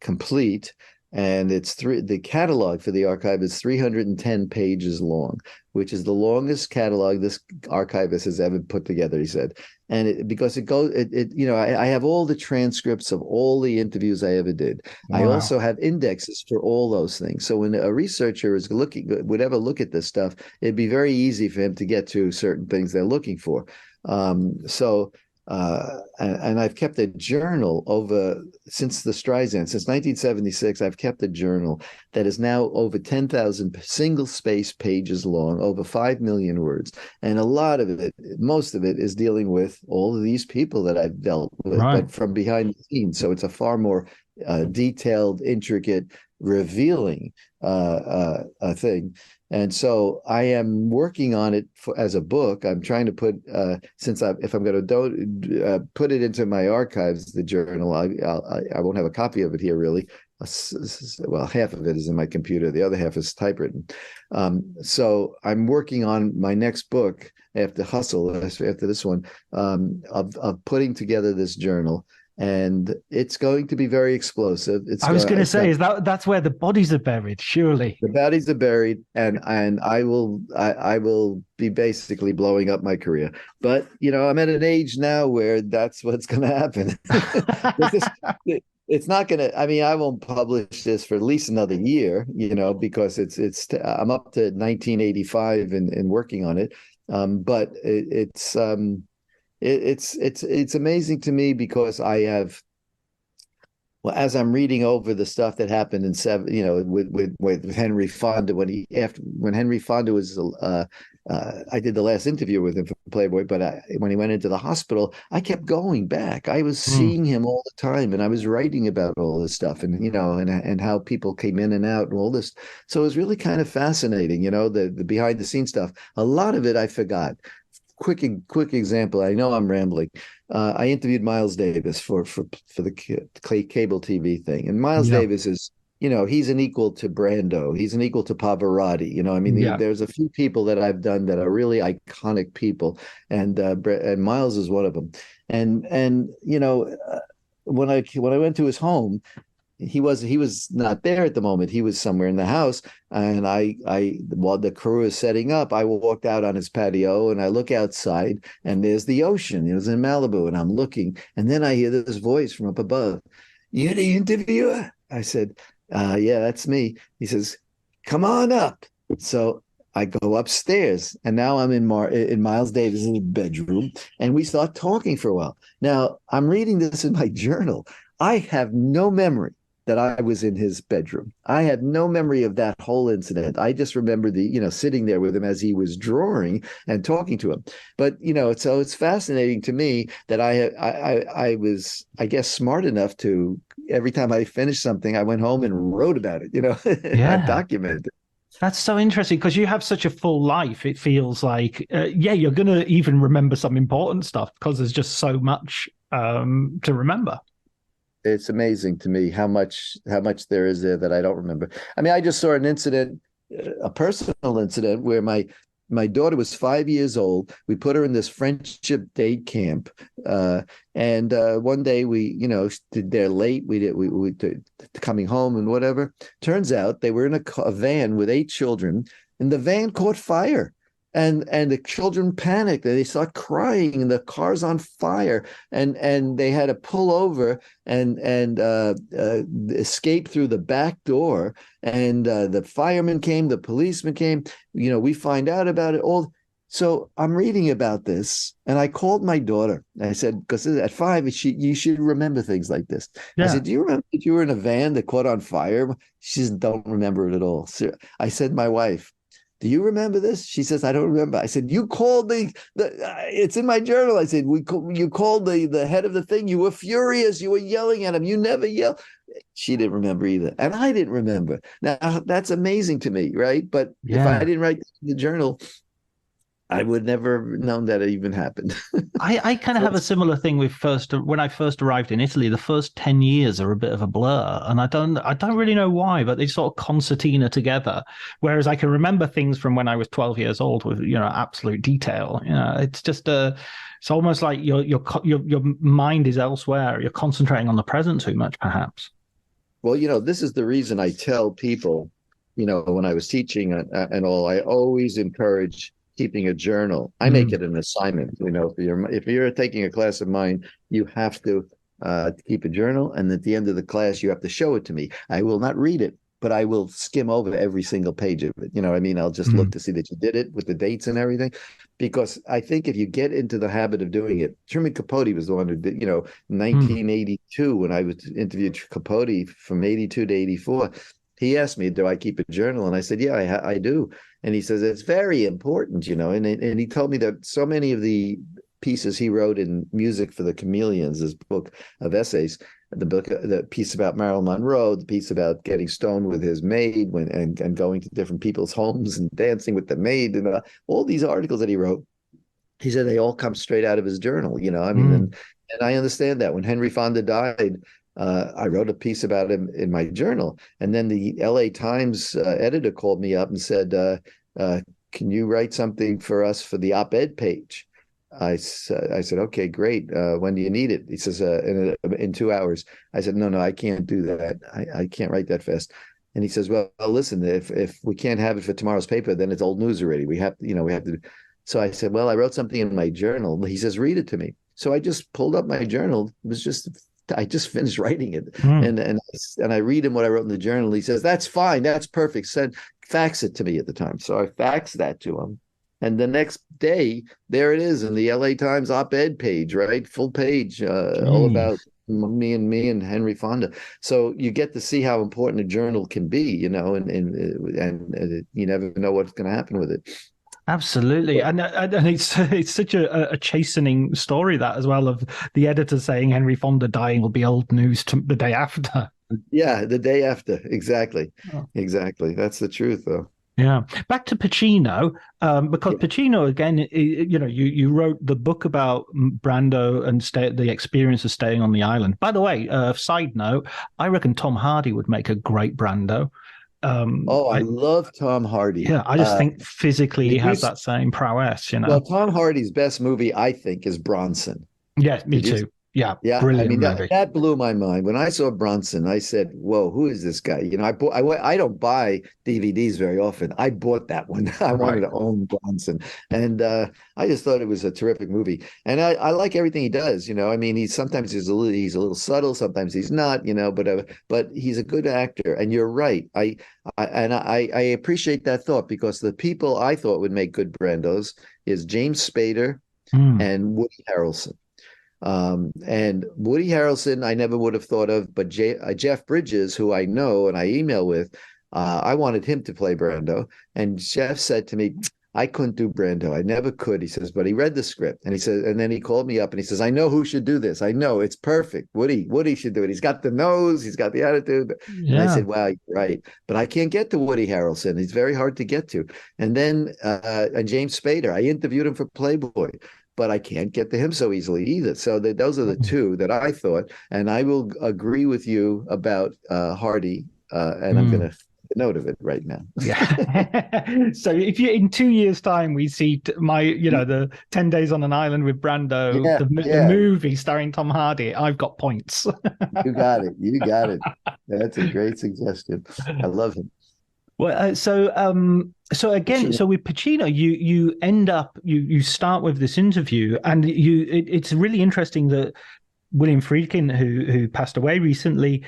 complete, and the catalog for the archive is 310 pages long, which is the longest catalog this archivist has ever put together, he said. And because it goes, I have all the transcripts of all the interviews I ever did. I Wow. also have indexes for all those things. So when a researcher would ever look at this stuff, it'd be very easy for him to get to certain things they're looking for. And I've kept a journal since the Streisand, since 1976. I've kept a journal that is now over 10,000 single space pages long, over 5 million words. And a lot of it, most of it, is dealing with all of these people that I've dealt with, Right. but from behind the scenes. So it's a far more detailed, intricate, revealing thing. And so I am working on it as a book. I'm trying to put, if I'm going to put it into my archives, the journal, I won't have a copy of it here really. Well, half of it is in my computer. The other half is typewritten. So I'm working on my next book after this one, of putting together this journal. And it's going to be very explosive. I was going to It's got say, that's where the bodies are buried, surely. the bodies are buried, and I will be basically blowing up my career. But I'm at an age now where that's what's going to happen. It's not going to. I mean, I won't publish this for at least another year, because I'm up to 1985 and working on it. But it's amazing to me because I have. Well, as I'm reading over the stuff that happened in with Henry Fonda when Henry Fonda was, I did the last interview with him for Playboy, but when he went into the hospital, I kept going back. I was Mm. seeing him all the time, and I was writing about all this stuff, and and how people came in and out, and all this. So it was really kind of fascinating, the behind the scenes stuff. A lot of it I forgot. Quick example. I know I'm rambling. I interviewed Miles Davis for the cable TV thing, and Miles Yeah. Davis is, he's an equal to Brando. He's an equal to Pavarotti. I mean, Yeah. there's a few people that I've done that are really iconic people, and Miles is one of them. And when I went to his home, he was not there at the moment. He was somewhere in the house, and I while the crew is setting up, I walked out on his patio, and I look outside, and there's the ocean. It was in Malibu, and I'm looking, and then I hear this voice from up above. "You're the interviewer?" I said, "Yeah, that's me." He says, "Come on up." So I go upstairs, and now I'm in Miles Davis's bedroom, and we start talking for a while. Now I'm reading this in my journal. I have no memory that I was in his bedroom. I had no memory of that whole incident. I just remember sitting there with him as he was drawing and talking to him. But so it's fascinating to me that I was, I guess, smart enough to, every time I finished something, I went home and wrote about it. I Yeah. documented. That's so interesting because you have such a full life. It feels like, yeah, you're going to even remember some important stuff because there's just so much to remember. It's amazing to me how much there is there that I don't remember. I mean, I just saw an incident, a personal incident where my daughter was 5 years old. We put her in this friendship day camp, and one day they're late. We coming home and whatever. Turns out they were in a van with 8 children, and the van caught fire. And the children panicked, and they start crying, and the car's on fire, and they had to pull over and escape through the back door. And the firemen came, the policeman came. We find out about it all. So I'm reading about this, and I called my daughter. I said, because at 5, you should remember things like this. I Yeah. said, "Do you remember that you were in a van that caught on fire?" She said, "Don't remember it at all." So I said, "My wife, do you remember this? She says, I don't remember. I said, you called it's in my journal. I said, you called the head of the thing. You were furious. You were yelling at him. You never yell. She didn't remember either. And I didn't remember. Now, that's amazing to me, right? But if I Yeah. didn't write in the journal, I would never have known that it even happened. I kind of have a similar thing with when I first arrived in Italy. The first 10 years are a bit of a blur, and I don't really know why, but they sort of concertina together. Whereas I can remember things from when I was 12 years old with absolute detail. It's just it's almost like your mind is elsewhere. You're concentrating on the present too much, perhaps. Well, this is the reason I tell people, when I was teaching and all, I always encourage keeping a journal. I make Mm, it an assignment. If you're taking a class of mine, you have to keep a journal, and at the end of the class, you have to show it to me. I will not read it, but I will skim over every single page of it. I'll just look mm, to see that you did it with the dates and everything, because I think if you get into the habit of doing it, Truman Capote was the one who did, mm. 1982, when I was interviewed Capote from 82 to 84. He asked me, do I keep a journal? And I said, yeah, I do. And he says, it's very important, and he told me that so many of the pieces he wrote in Music for the Chameleons, this book of essays, the piece about Marilyn Monroe, the piece about getting stoned with his maid and going to different people's homes and dancing with the maid, and all these articles that he wrote, he said they all come straight out of his journal. Mm. And I understand that. When Henry Fonda died, I wrote a piece about him in my journal, and then the L.A. Times editor called me up and said, "Can you write something for us for the op-ed page?" I said, "Okay, great. When do you need it?" He says, "In 2 hours." I said, "No, I can't do that. I can't write that fast." And he says, "Well, listen, if we can't have it for tomorrow's paper, then it's old news already. We have to." So I said, "Well, I wrote something in my journal." He says, "Read it to me." So I just pulled up my journal. I just finished writing it, Mm. and I read him what I wrote in the journal. He says, "That's fine. That's perfect. Fax it to me at the time." So I faxed that to him. And the next day, there it is in the LA Times op-ed page, right? Full page, all about Jeez. me and Henry Fonda. So you get to see how important a journal can be, and you never know what's going to happen with it. Absolutely, and it's such a chastening story, that as well, of the editor saying Henry Fonda dying will be old news the day after. Yeah, the day after. Exactly. Oh. Exactly. That's the truth, though. Yeah, back to Pacino, because Yeah. Pacino again, you wrote the book about Brando and the experience of staying on the island. By the way, side note, I reckon Tom Hardy would make a great Brando. Oh, I I love Tom Hardy. Yeah, I just think physically he Did you? has that same prowess. Well, Tom Hardy's best movie, I think, is Bronson. Yeah, me Did you? too. Yeah, Yeah, I brilliant mean that movie. that blew my mind when I saw Bronson. I said, "Whoa, who is this guy?" I don't buy DVDs very often. I bought that one. I wanted Right. to own Bronson, and I just thought it was a terrific movie. And I like everything he does. I mean, he's a little subtle. Sometimes he's not. But he's a good actor. And you're right. I appreciate that thought, because the people I thought would make good Brandos is James Spader Mm. and Woody Harrelson. And Woody Harrelson, I never would have thought of, but Jeff Bridges, who I know and I email with, I wanted him to play Brando. And Jeff said to me, I couldn't do Brando. I never could. He says, but he read the script, and he says, and then he called me up and he says, I know who should do this. I know it's perfect. Woody should do it. He's got the nose, he's got the attitude. And I Yeah. said, wow, you're right. But I can't get to Woody Harrelson. He's very hard to get to. And then James Spader, I interviewed him for Playboy, but I can't get to him so easily either. So those are the Mm. two that I thought, and I will agree with you about Hardy, and I'm going Mm. to note of it right now. Yeah. So if you in 2 years' time we see the 10 Days on an Island with Brando, Yeah, the yeah, movie starring Tom Hardy, I've got points. you got it. You got it. That's a great suggestion. I love him. Well, so again, Pacino. so with Pacino, you end up you start with this interview, and it's really interesting that William Friedkin, who passed away recently,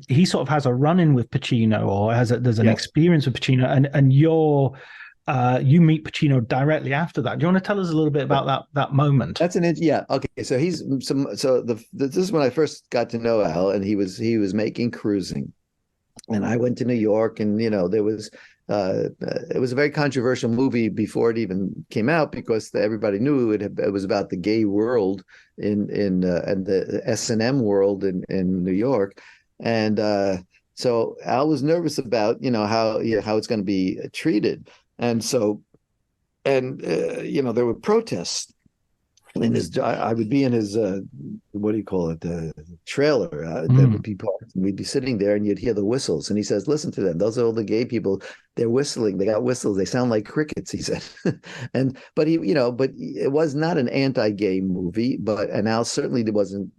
he sort of has a run-in with Pacino, or there's an Yes, experience with Pacino, and you meet Pacino directly after that. Do you want to tell us a little bit about that moment? that's yeah. Okay, so he's some. So this is when I first got to know Al, and he was making Cruising. And I went to New York, and there was it was a very controversial movie before it even came out, because everybody knew it was about the gay world in and the S&M world in New York. And so Al was nervous about how it's going to be treated. And so there were protests in his. I would be in his what do you call it, the trailer that would Mm. be parked, and we'd be sitting there, and you'd hear the whistles, and he says, listen to them, those are all the gay people, they're whistling, they got whistles, they sound like crickets, he said. And but but it was not an anti-gay movie, and Al certainly wasn't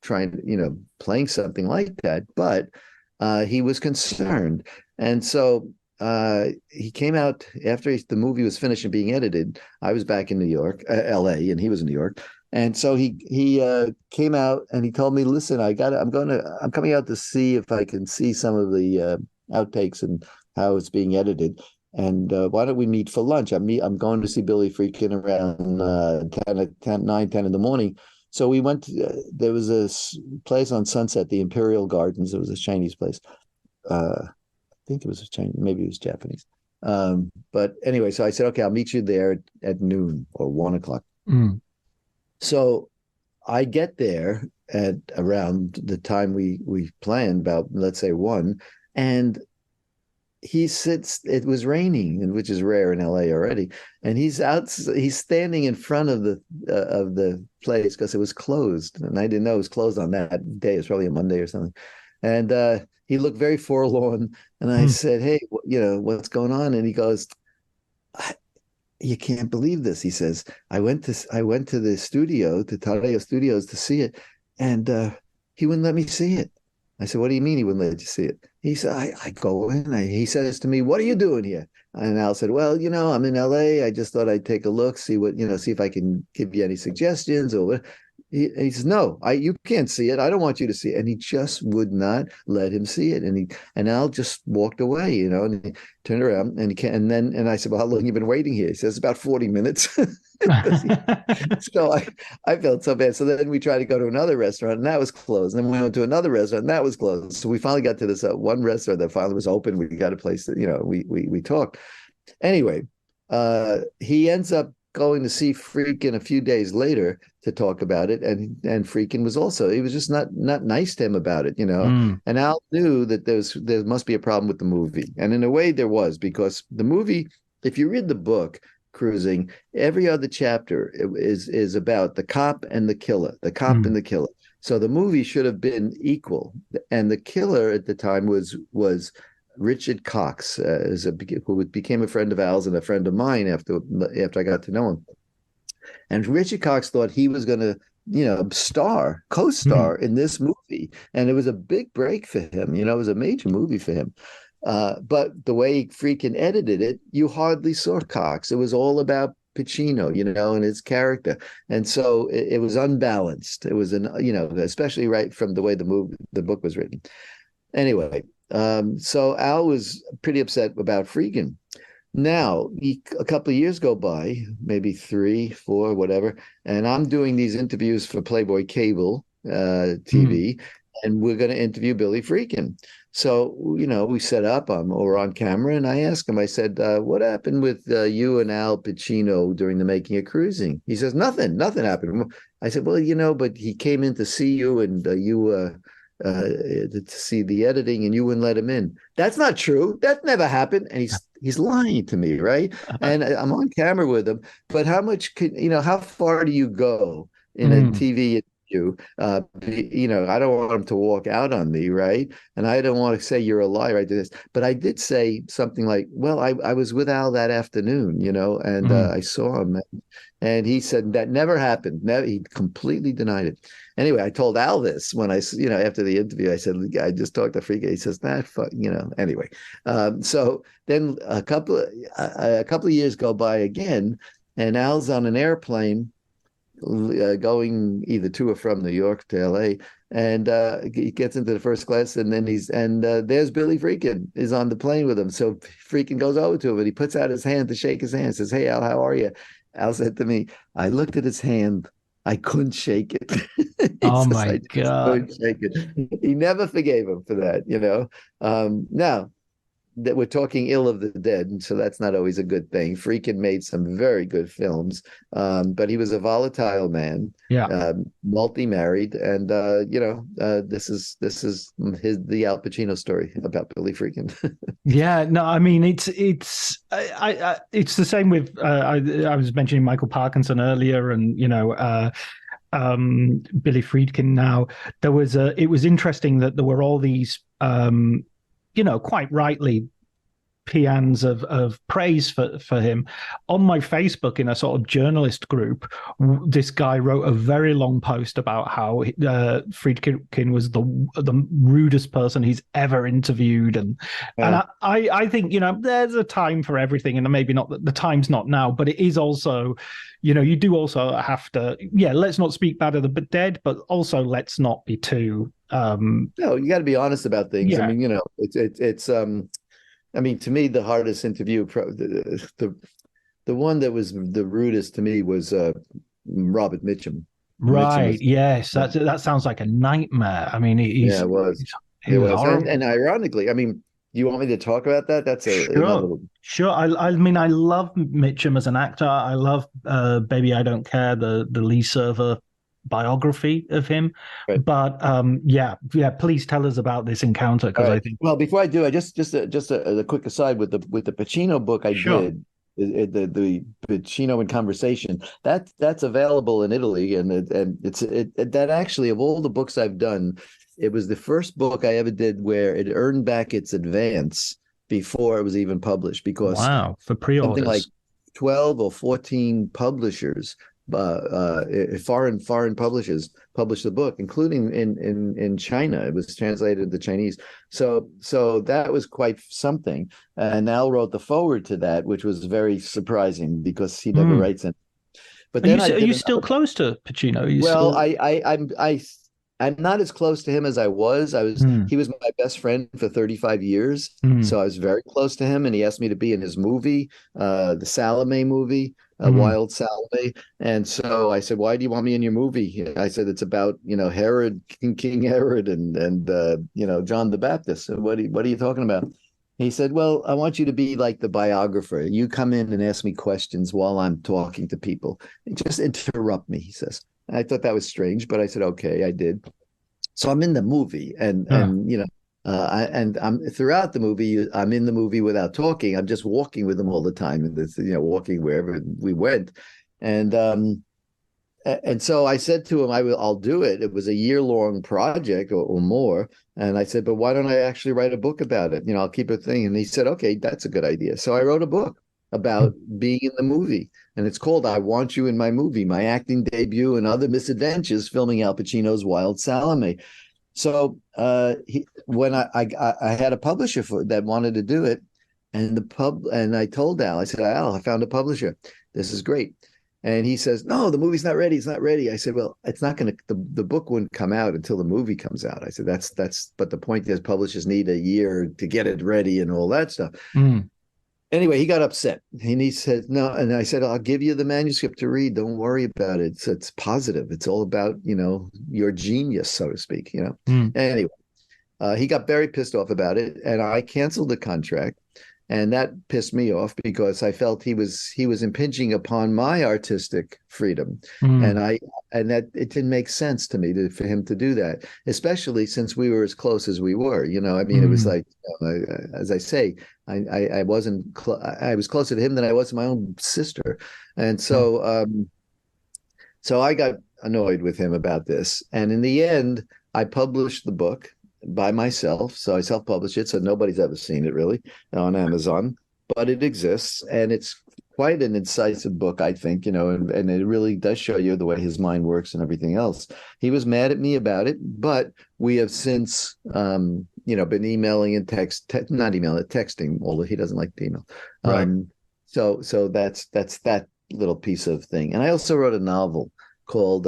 trying, playing something like that, but he was concerned. And so he came out after the movie was finished and being edited. I was back in New York, LA, and he was in New York. And so he came out and he told me, "Listen, I'm coming out to see if I can see some of the outtakes and how it's being edited. And why don't we meet for lunch? I'm going to see Billy Freakin around 9, 10 in the morning." So we went there was a place on Sunset, the Imperial Gardens. It was a Chinese place. I think it was Chinese, maybe it was Japanese. But anyway, so I said, okay, I'll meet you there at noon or 1 o'clock. Mm. So I get there at around the time we planned, about, let's say, 1, and he sits. It was raining, and which is rare in LA already, and he's standing in front of the place because it was closed, and I didn't know it was closed on that day. It's probably a Monday or something. And he looked very forlorn, and I Mm. said, hey, what's going on? And he goes, you can't believe this. He says, I went to the studio, to Tadeo Studios, to see it, and he wouldn't let me see it. I said, what do you mean he wouldn't let you see it? He said, I go in. He says to me, what are you doing here? And Al said, well, I'm in LA. I just thought I'd take a look, see if I can give you any suggestions or what. He says, no, you can't see it. I don't want you to see it. And he just would not let him see it. And Al just walked away, and he turned around, and he can't. And I said, well, how long have you been waiting here? He says, about 40 minutes. So I felt so bad. So then we tried to go to another restaurant, and that was closed. And then we went to another restaurant, and that was closed. So we finally got to this one restaurant that finally was open. We got a place that, we talked. Anyway, he ends up going to see Freakin a few days later to talk about it, and Freakin he was just not nice to him about it. Mm. And Al knew that there must be a problem with the movie, and in a way there was, because the movie, if you read the book Cruising, every other chapter is about the cop and the killer, the cop and Mm. the killer. So the movie should have been equal, and the killer at the time was Richard Cox, who became a friend of Al's and a friend of mine after I got to know him. And Richard Cox thought he was going to, co-star Mm. in this movie, and it was a big break for him. It was a major movie for him. But the way Freakin edited it, you hardly saw Cox. It was all about Pacino, and his character, and so it was unbalanced. It was especially right from the way the book was written. Anyway, so Al was pretty upset about Freakin. Now, a couple of years go by, maybe 3, 4, whatever, and I'm doing these interviews for Playboy Cable Mm. TV, and we're going to interview Billy Freakin. So, we set up, or on camera, and I asked him, I said, what happened with you and Al Pacino during the making of Cruising? He says, nothing happened. I said, well, but he came in to see you, and to see the editing, and you wouldn't let him in. That's not true. That never happened. And he's lying to me, right? And I'm on camera with him. But how far do you go in a Mm. TV interview? I don't want him to walk out on me, right? And I don't want to say you're a liar. I did this, but I did say something like, "Well, I was with Al that afternoon, and Mm. I saw him." And he said that never happened. Never, he completely denied it. Anyway, I told Al this when after the interview, I said, I just talked to Freakin. He says, that, anyway. So then a couple of years go by again, and Al's on an airplane going either to or from New York to LA, and he gets into the first class, and then there's Billy Freakin is on the plane with him. So Freakin goes over to him, and he puts out his hand to shake his hand, says, hey, Al, how are you? Al said to me, I looked at his hand I couldn't shake it. He Oh says, my I just God. couldn't shake it. He never forgave him for that, you know. Now that we're talking ill of the dead, and so that's not always a good thing. Friedkin made some very good films, but he was a volatile man, Yeah. multi-married, and this is the Al Pacino story about Billy Friedkin. Yeah, no, I mean it's the same with I was mentioning Michael Parkinson earlier, and Billy Friedkin. Now it was interesting that there were all these quite rightly peans of praise for him. On my Facebook, in a sort of journalist group, this guy wrote a very long post about how Friedkin was the rudest person he's ever interviewed, and Yeah. I think there's a time for everything, and maybe not the time's not now, but it is also, you do also have to, let's not speak bad of the dead, but also let's not be too No, you got to be honest about things. I yeah. mean, it's I mean, to me, the hardest interview, the one that was the rudest to me was Robert Mitchum. Mitchum Right. was, Yes. That sounds like a nightmare. I mean, yeah, it was, he it was was, and horrible. ironically, I mean, you want me to talk about that? That's another. Sure. Sure. I mean, I love Mitchum as an actor. I love Baby I Don't Care, the Lee Server biography of him. Right. But yeah, please tell us about this encounter All because I right. think Well, before I do, I just a quick aside with the Pacino book I sure. did, the Pacino in Conversation. That's available in Italy, and that actually, of all the books I've done, it was the first book I ever did where it earned back its advance before it was even published, because Wow, for something like pre-orders. 12 or 14 publishers, foreign publishers, published the book, including in China. It was translated into Chinese. So that was quite something. And Al wrote the forward to that, which was very surprising because he never Mm. writes it. But then I Are did you still another. close to Pacino? Are you Well, still I'm not as close to him as I was. mm. He was my best friend for 35 years. Mm. So I was very close to him, and he asked me to be in his movie, the Salome movie, Mm. Wild Salome. And so I said, "Why do you want me in your movie?" I said, "It's about, Herod, King Herod, and John the Baptist." So what are you talking about? He said, "Well, I want you to be like the biographer. You come in and ask me questions while I'm talking to people. Just interrupt me," he says. I thought that was strange, but I said, "Okay," I did. So I'm in the movie, and Yeah. I'm throughout the movie. I'm in the movie without talking. I'm just walking with them all the time, and this, walking wherever we went, and so I said to him, I'll do it. It was a year-long project, or more. And I said, but why don't I actually write a book about it? I'll keep a thing. And he said, okay, that's a good idea. So I wrote a book about being in the movie. And it's called I Want You in My Movie, My Acting Debut and Other Misadventures, filming Al Pacino's Wild Salome. So when I had a publisher that wanted to do it, and I told Al, I said, Al, I found a publisher. This is great. And he says, no, the movie's not ready. It's not ready. I said, well, it's not going to, the book wouldn't come out until the movie comes out. I said, but the point is publishers need a year to get it ready and all that stuff. Mm. Anyway, he got upset and he said, no. And I said, I'll give you the manuscript to read. Don't worry about it. It's positive. It's all about, your genius, so to speak, Mm. Anyway, he got very pissed off about it, and I canceled the contract. And that pissed me off because I felt he was impinging upon my artistic freedom, Mm. and that it didn't make sense to me for him to do that, especially since we were as close as we were. I mean, it was Mm. like, as I say, I wasn't I was closer to him than I was to my own sister, and Mm. so I got annoyed with him about this, and in the end, I published the book by myself. So I self-published it, so nobody's ever seen it really on Amazon, but it exists, and it's quite an incisive book, I think, and it really does show you the way his mind works and everything else. He was mad at me about it, but we have since, been emailing and not emailing, texting, although he doesn't like to email. Right. So that's that little piece of thing. And I also wrote a novel called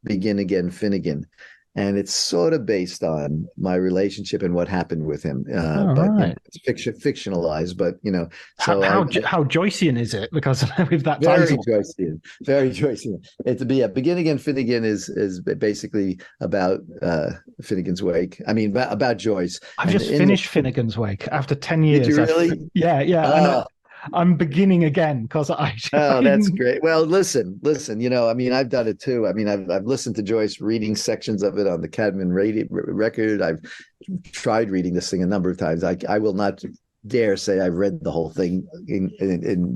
Begin Again, Finnegan. and it's sort of based on my relationship and what happened with him. All But right. it's fictionalized. But How so how how Joycean is it? Because with that very title. Joycean, very Joycean. It's yeah, Begin Again, Finnegan is basically about Finnegan's Wake. I mean, about Joyce. I've And just in the finished Finnegan's Wake after 10 did years. you really? Yeah, yeah, and Oh, I'm beginning again because I, oh, that's I great. Well, listen. I mean, I've done it too. I mean, I've listened to Joyce reading sections of it on the Cadman radio record. I've tried reading this thing a number of times. I will not dare say I've read the whole thing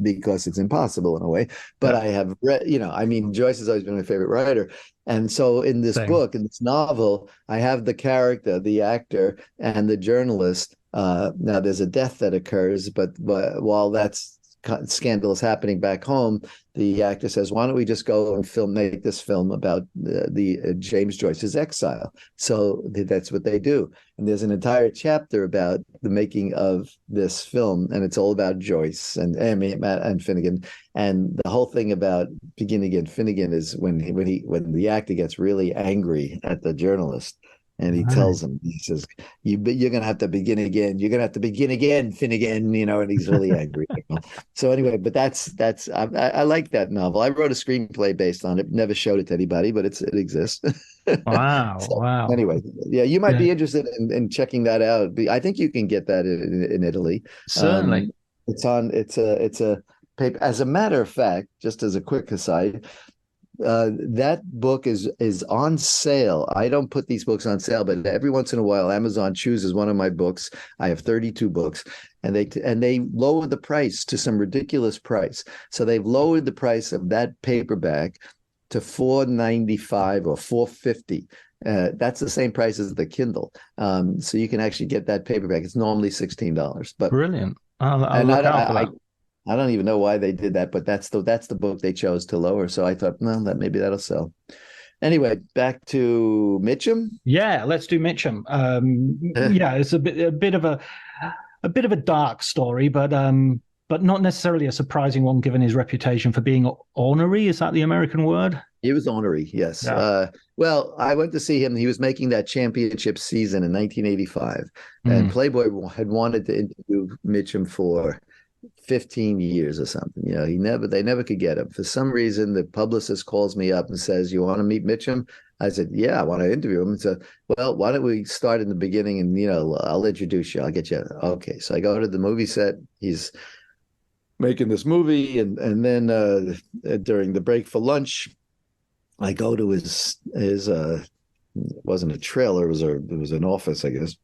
because it's impossible in a way. But yeah, I have read. I mean, Joyce has always been my favorite writer. And so in this same. book, in this novel, I have the character, the actor, and the journalist. Now there's a death that occurs, but while that's scandal is happening back home, the actor says, "Why don't we just go and make this film about the James Joyce's exile?" So that's what they do, and there's an entire chapter about the making of this film, and it's all about Joyce and Finnegan, and the whole thing about Begin Again, Finnegan is when the actor gets really angry at the journalist. And he Right. tells him, he says, you're going to have to begin again. You're going to have to begin again, Finnegan, and he's really angry. So anyway, but I like that novel. I wrote a screenplay based on it. Never showed it to anybody, but it exists. Wow, So wow. anyway, yeah, you might Yeah, be interested in checking that out. I think you can get that in Italy. certainly. It's a paper. As a matter of fact, just as a quick aside, that book is on sale. I don't put these books on sale, but every once in a while, Amazon chooses one of my books. I have 32 books, and they lower the price to some ridiculous price. So they've lowered the price of that paperback to $4.95 or $4.50. That's the same price as the Kindle. So you can actually get that paperback. It's normally $16, but Brilliant. I'll and look out for that. I don't even know why they did that, but that's the book they chose to lower. So I thought, well, that maybe that'll sell. Anyway, back to Mitchum. Yeah, let's do Mitchum. Yeah, it's a bit of a dark story, but not necessarily a surprising one given his reputation for being ornery. Is that the American word? He was ornery, yes. Yeah. Well, I went to see him. He was making that championship season in 1985, and Mm. Playboy had wanted to interview Mitchum for 15 years or something. They never could get him. For some reason, the publicist calls me up and says, "You want to meet Mitchum?" I said, "Yeah, I want to interview him." And so, well, why don't we start in the beginning and, I'll introduce you. I'll get you. Okay. So I go to the movie set. He's making this movie. And then during the break for lunch, I go to his it wasn't a trailer, it was an office, I guess,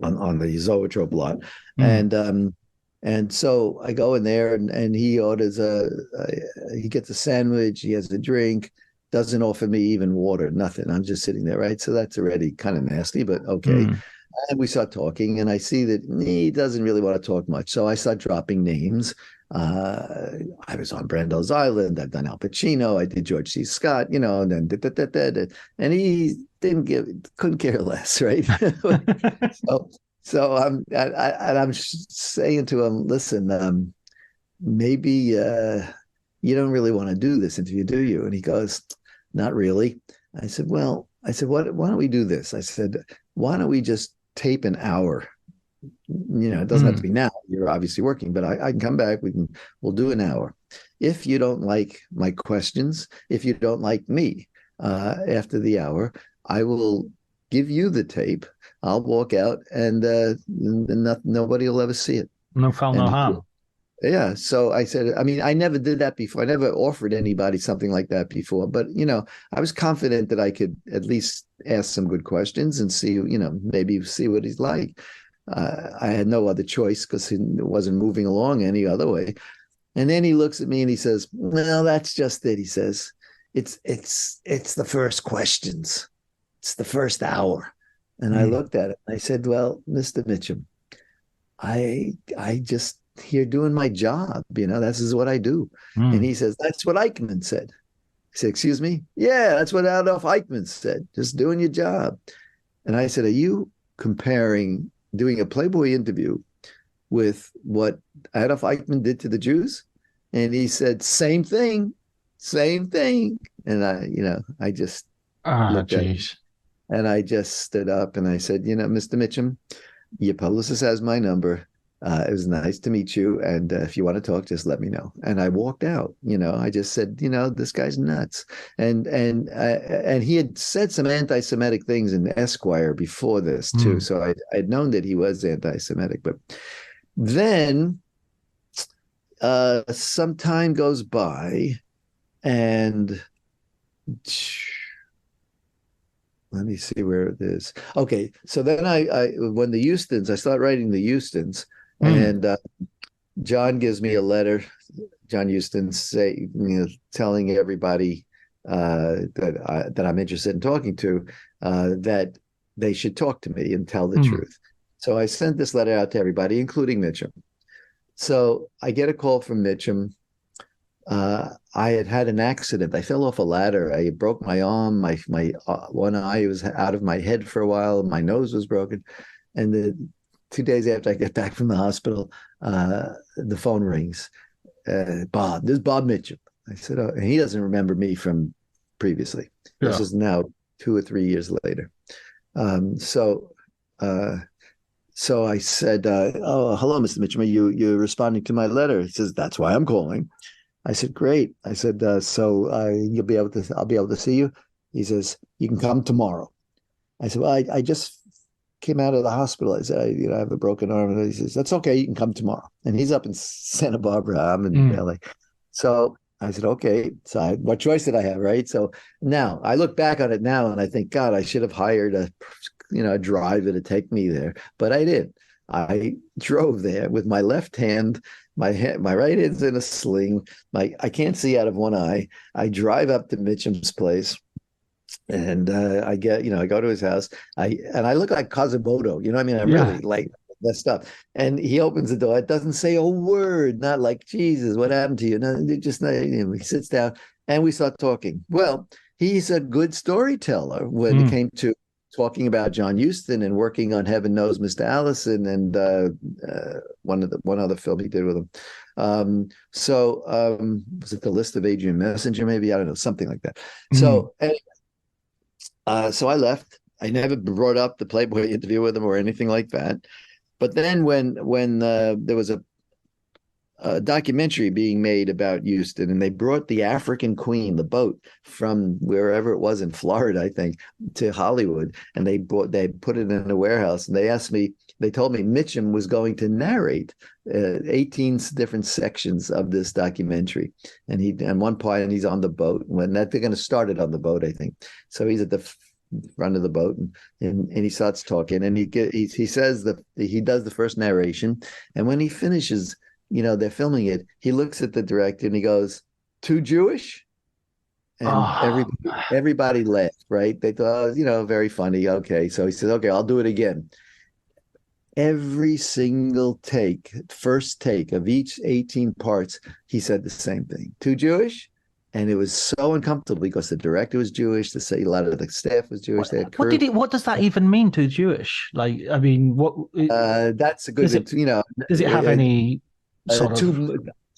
on the Zoetrope lot. Mm. And so I go in there and he orders he gets a sandwich, he has a drink, doesn't offer me even water, nothing. I'm just sitting there, right? So that's already kind of nasty, but okay. Mm. And we start talking, and I see that he doesn't really want to talk much. So I start dropping names. I was on Brando's Island. I've done Al Pacino. I did George C. Scott, and then and he couldn't care less, right? so I'm saying to him, listen, maybe you don't really want to do this interview, do you? And he goes, not really. I said, why don't we do this? I said, why don't we just tape an hour? It doesn't have to Mm. be now. You're obviously working, but I can come back. We'll do an hour. If you don't like my questions, if you don't like me, after the hour, I will give you the tape. I'll walk out, and nobody will ever see it. No foul, no And harm. yeah, so I said, I mean, I never did that before. I never offered anybody something like that before, but I was confident that I could at least ask some good questions and see, maybe see what he's like. I had no other choice because he wasn't moving along any other way. And then he looks at me and he says, "Well, that's just it." He says, "It's the first questions. It's the first hour." And I Mm. looked at it. And I said, "Well, Mr. Mitchum, I just here doing my job. This is what I do." And Mm. he says, "That's what Eichmann said." I said, "Excuse me?" "Yeah, that's what Adolf Eichmann said. Just doing your job." And I said, "Are you comparing doing a Playboy interview with what Adolf Eichmann did to the Jews?" And he said, "Same thing, same thing." And I just Ah, looked at him geez. And I just stood up and I said, Mr. Mitchum, your publicist has my number. It was nice to meet you. And if you want to talk, just let me know. And I walked out. I just said, this guy's nuts. And he had said some anti-Semitic things in Esquire before this too. Mm. So I'd known that he was anti-Semitic. But then some time goes by, and let me see where it is. Okay, so then when the Houstons, I start writing the Houstons, Mm. and John gives me a letter. John Houston telling everybody that I'm interested in talking to, that they should talk to me and tell the Mm. truth. So I sent this letter out to everybody, including Mitchum. So I get a call from Mitchum. I had an accident. I fell off a ladder. I broke my arm. My one eye was out of my head for a while. My nose was broken, and 2 days after I get back from the hospital, the phone rings. Bob, this is Bob Mitchum. I said, oh, and he doesn't remember me from previously. This Yeah. is now 2 or 3 years later. So I said, "Oh, hello, Mr. Mitchum. You're responding to my letter?" He says, "That's why I'm calling." I said, "Great." I said, "So I'll be able to see you." He says, "You can come tomorrow." I said, "Well, I just came out of the hospital." I said, I have a broken arm." And he says, "That's okay. You can come tomorrow." And he's up in Santa Barbara. I'm in Mm. LA. So I said, "Okay." So what choice did I have, right? So now I look back on it now and I think, God, I should have hired a driver to take me there, but I didn't. I drove there with my left hand. My right hand's in a sling. I can't see out of one eye. I drive up to Mitchum's place, and I go to his house. I look like Quasimodo. I mean, I'm Yeah. really like messed up. And he opens the door. It doesn't say a word. Not like, Jesus, what happened to you? No, just he sits down and we start talking. Well, he's a good storyteller when it Mm. came to talking about John Huston and working on Heaven Knows Mr. Allison and one other film he did with him. Was it The List of Adrian Messenger? Maybe, I don't know, something like that. Mm. So I left. I never brought up the Playboy interview with him or anything like that. But then when there was a documentary being made about Houston, and they brought the African Queen, the boat, from wherever it was in Florida, I think, to Hollywood, and they put it in a warehouse, and they told me Mitchum was going to narrate 18 different sections of this documentary, and one part, and he's on the boat when they're going to start it on the boat, I think. So he's at the front of the boat, and he starts talking, and he says that he does the first narration, and when he finishes, they're filming it, he looks at the director and he goes, "Too Jewish?" And Oh, everybody laughed, right? They thought, very funny. Okay. So he says, "Okay, I'll do it again." Every single first take of each 18 parts, he said the same thing. "Too Jewish?" And it was so uncomfortable because the director was Jewish, a lot of the staff was Jewish. They had crew. what does that even mean to Jewish? Like, I mean, what That's a is good, it? Does it have any sort of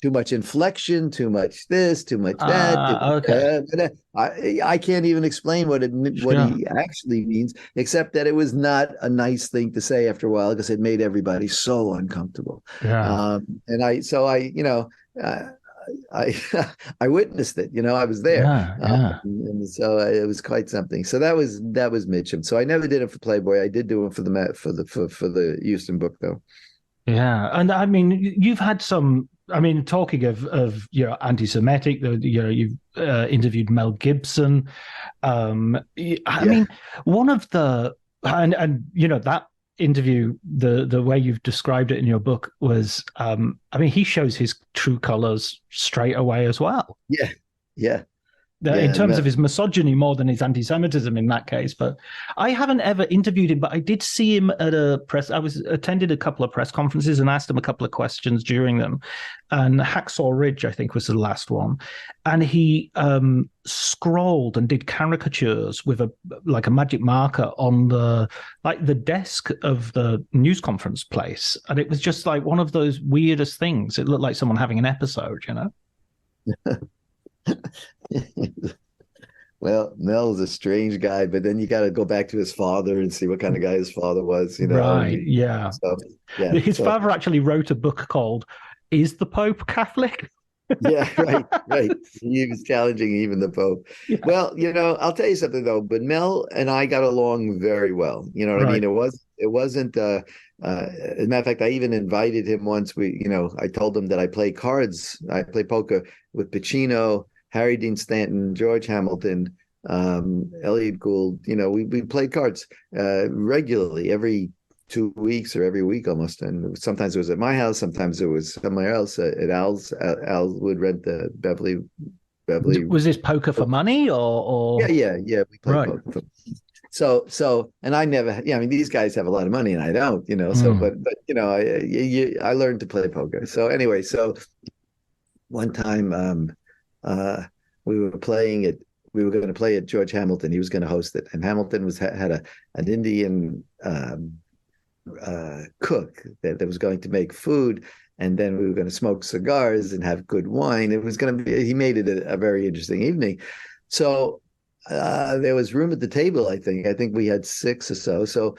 too much inflection, too much this, too much that. okay. I can't even explain what Sure. he actually means, except that it was not a nice thing to say after a while because it made everybody so uncomfortable. Yeah. And uh, I I witnessed it. I was there, Yeah. Yeah. and so it was quite something. So that was Mitchum. So I never did it for Playboy. I did do it for the Houston book though. Yeah. And I mean, you've had some. I mean, talking of anti-Semitic, you've interviewed Mel Gibson. I Yeah. mean, one of the and that interview, the way you've described it in your book was, I mean, he shows his true colors straight away as well. Yeah, yeah, In yeah. terms of his misogyny more than his anti-Semitism in that case. But I haven't ever interviewed him, but I did see him at a press. I was attended a couple of press conferences and asked him a couple of questions during them. And Hacksaw Ridge, I think, was the last one. And he scrolled and did caricatures with a magic marker on the desk of the news conference place. And it was just like one of those weirdest things. It looked like someone having an episode. Well, Mel's a strange guy, but then you got to go back to his father and see what kind of guy his father was, Right. Yeah. So yeah, His so father actually wrote a book called "Is the Pope Catholic?" yeah, right, right. He was challenging even the Pope. Yeah. Well, I'll tell you something though, but Mel and I got along very well. You know what I mean? Right. It wasn't as a matter of fact, I even invited him once. I told him that I play cards, I play poker with Pacino, Harry Dean Stanton, George Hamilton, Elliot Gould. We played cards regularly every 2 weeks or every week almost. And sometimes it was at my house, sometimes it was somewhere else at Al's. Al would rent the Beverly. Was this poker for money or... Yeah. We played Right. poker. So, and I never, yeah, I mean, these guys have a lot of money and I don't, so, Mm. but, I learned to play poker. So anyway, so one time, uh, we were playing it, we were going to play at George Hamilton. He was going to host it. And Hamilton had an Indian, cook that was going to make food, and then we were going to smoke cigars and have good wine. It was going to be, he made it a very interesting evening. So there was room at the table. I think we had six or so. So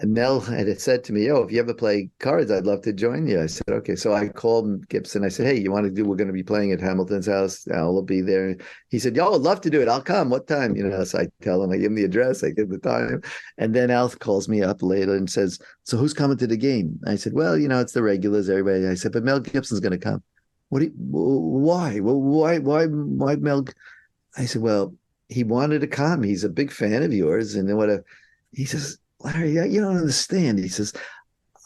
Mel had said to me, "Oh, if you ever play cards, I'd love to join you." I said, "Okay." So I called Gibson. I said, "Hey, you want to do? We're going to be playing at Hamilton's house. Al will be there." He said, "Y'all would love to do it. I'll come. What time?" So I tell him, I give him the address, I give the time, and then Al calls me up later and says, "So who's coming to the game?" I said, "Well, it's the regulars, everybody." I said, "But Mel Gibson's going to come." Why? Well, why Mel? I said, "Well, he wanted to come. He's a big fan of yours." And then he says, "Larry, you don't understand." He says,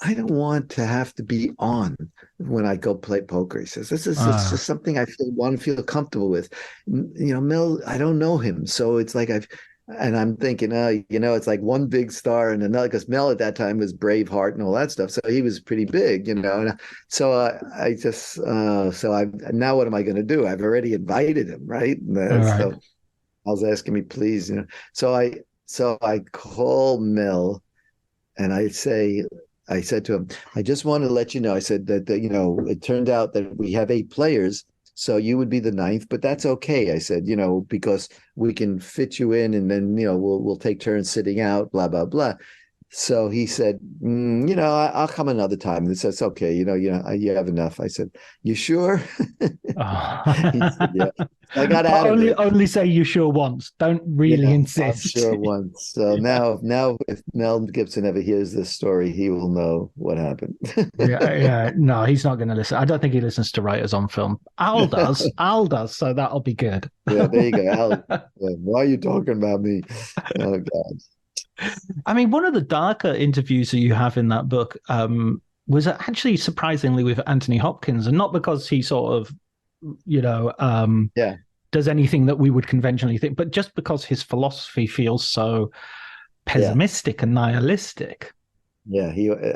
"I don't want to have to be on when I go play poker." He says, it's just something want to feel comfortable with. Mel, I don't know him. So it's like and I'm thinking, it's like one big star and another, because Mel at that time was Braveheart and all that stuff. So he was pretty big, And so I just, now what am I going to do? I've already invited him, right? All right. So I was asking me, please, So I call Mel and I said to him, "I just want to let you know," I said that, it turned out that we have 8 players. So you would be the ninth, but that's okay. I said, because we can fit you in, and then, we'll take turns sitting out, blah, blah, blah. So he said, I'll come another time." And he says, "Okay, you have enough." I said, "You sure?" He said, Oh. "Yeah." I got But out of only it. only say you sure once. Don't really Yeah, I'm insist. sure once. So Yeah. now, if Mel Gibson ever hears this story, he will know what happened. Yeah. No, he's not going to listen. I don't think he listens to writers on film. Al does. Al does. So that'll be good. Yeah, there you go. Al, why are you talking about me? Oh God. I mean, one of the darker interviews that you have in that book was actually surprisingly with Anthony Hopkins, and not because he sort of, you know, um, Yeah, does anything that we would conventionally think, but just because his philosophy feels so yeah. pessimistic and nihilistic. Yeah,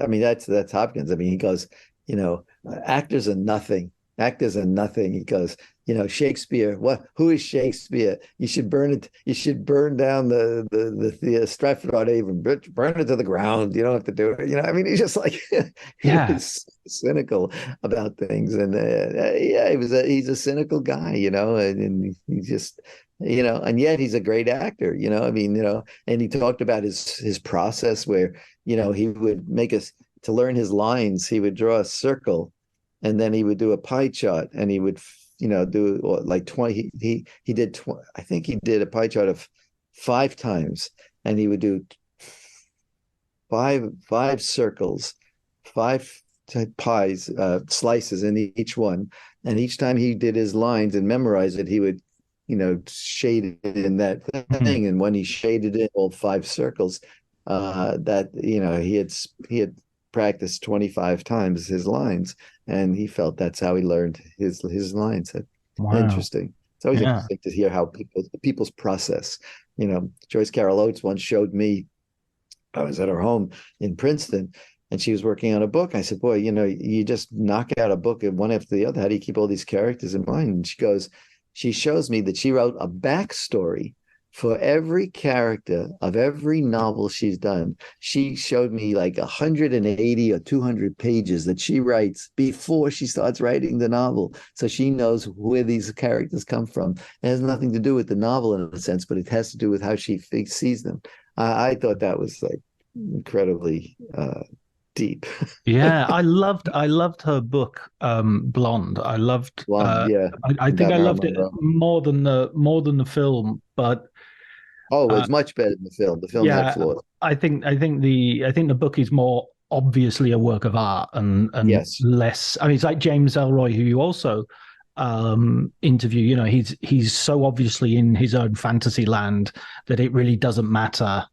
I mean, that's Hopkins. I mean, he goes, you know, actors are nothing. Actors are nothing. He goes, Shakespeare. Who is Shakespeare? You should burn it. You should burn down the Stratford on Avon. Burn it to the ground. You don't have to do it. I mean, he's just like he Yeah, was cynical about things, and yeah, he's a cynical guy. And he just. And yet he's a great actor. I mean, and he talked about his process where he would make us to learn his lines. He would draw a circle, and then he would do a pie chart, and he would, do like 20. He did. I think he did a pie chart of 5 times, and he would do five circles, five pies, slices in each one, and each time he did his lines and memorized it, he would. Shade it in that mhm. thing, and when he shaded in all 5 circles, that he had practiced 25 times his lines, and he felt that's how he learned his lines. Wow. Interesting. It's always Yeah. interesting to hear how people's process. Joyce Carol Oates once showed me. I was at her home in Princeton, and she was working on a book. I said, "Boy, you just knock out a book one after the other. How do you keep all these characters in mind?" And she shows me that she wrote a backstory for every character of every novel she's done, she showed me like 180 or 200 pages that she writes before she starts writing the novel. So she knows where these characters come from. It has nothing to do with the novel in a sense, but it has to do with how she sees them. I thought that was like incredibly deep. Yeah, I loved her book, Blonde. I loved Blonde, yeah, I think about I Marilyn loved it Monroe. more than the film, but Oh, uh, it's much better than the film. The film had yeah, flaws. I think the book is more obviously a work of art and Yes. less. I mean, it's like James Elroy, who you also interview. He's so obviously in his own fantasy land that it really doesn't matter.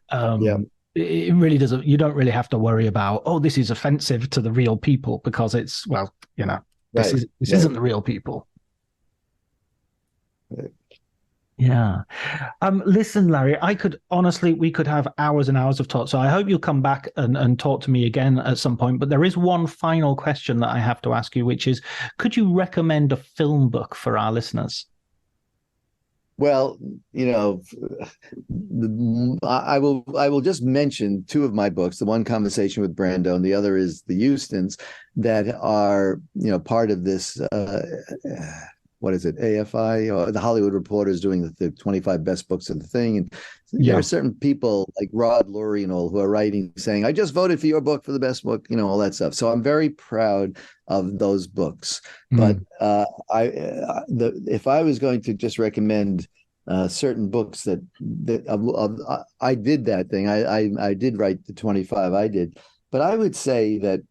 Yeah. It really doesn't. You don't really have to worry about, oh, this is offensive to the real people, because it's, well, this Right. is this Right. isn't the real people. Right. Yeah. Listen, Larry, we could have hours and hours of talk. So I hope you'll come back and talk to me again at some point. But there is one final question that I have to ask you, which is, could you recommend a film book for our listeners? Well, you know, I will just mention two of my books. The one, Conversation with Brando, and the other is The Houstons, that are part of this. What is it? AFI, or the Hollywood Reporter is doing the 25 best books of the thing, and there are Yeah. certain people like Rod Lurie and all who are writing saying, "I just voted for your book for the best book," all that stuff. So I'm very proud of those books. But Mm. if I was going to just recommend certain books I did that thing. I did write the 25. I did, but I would say that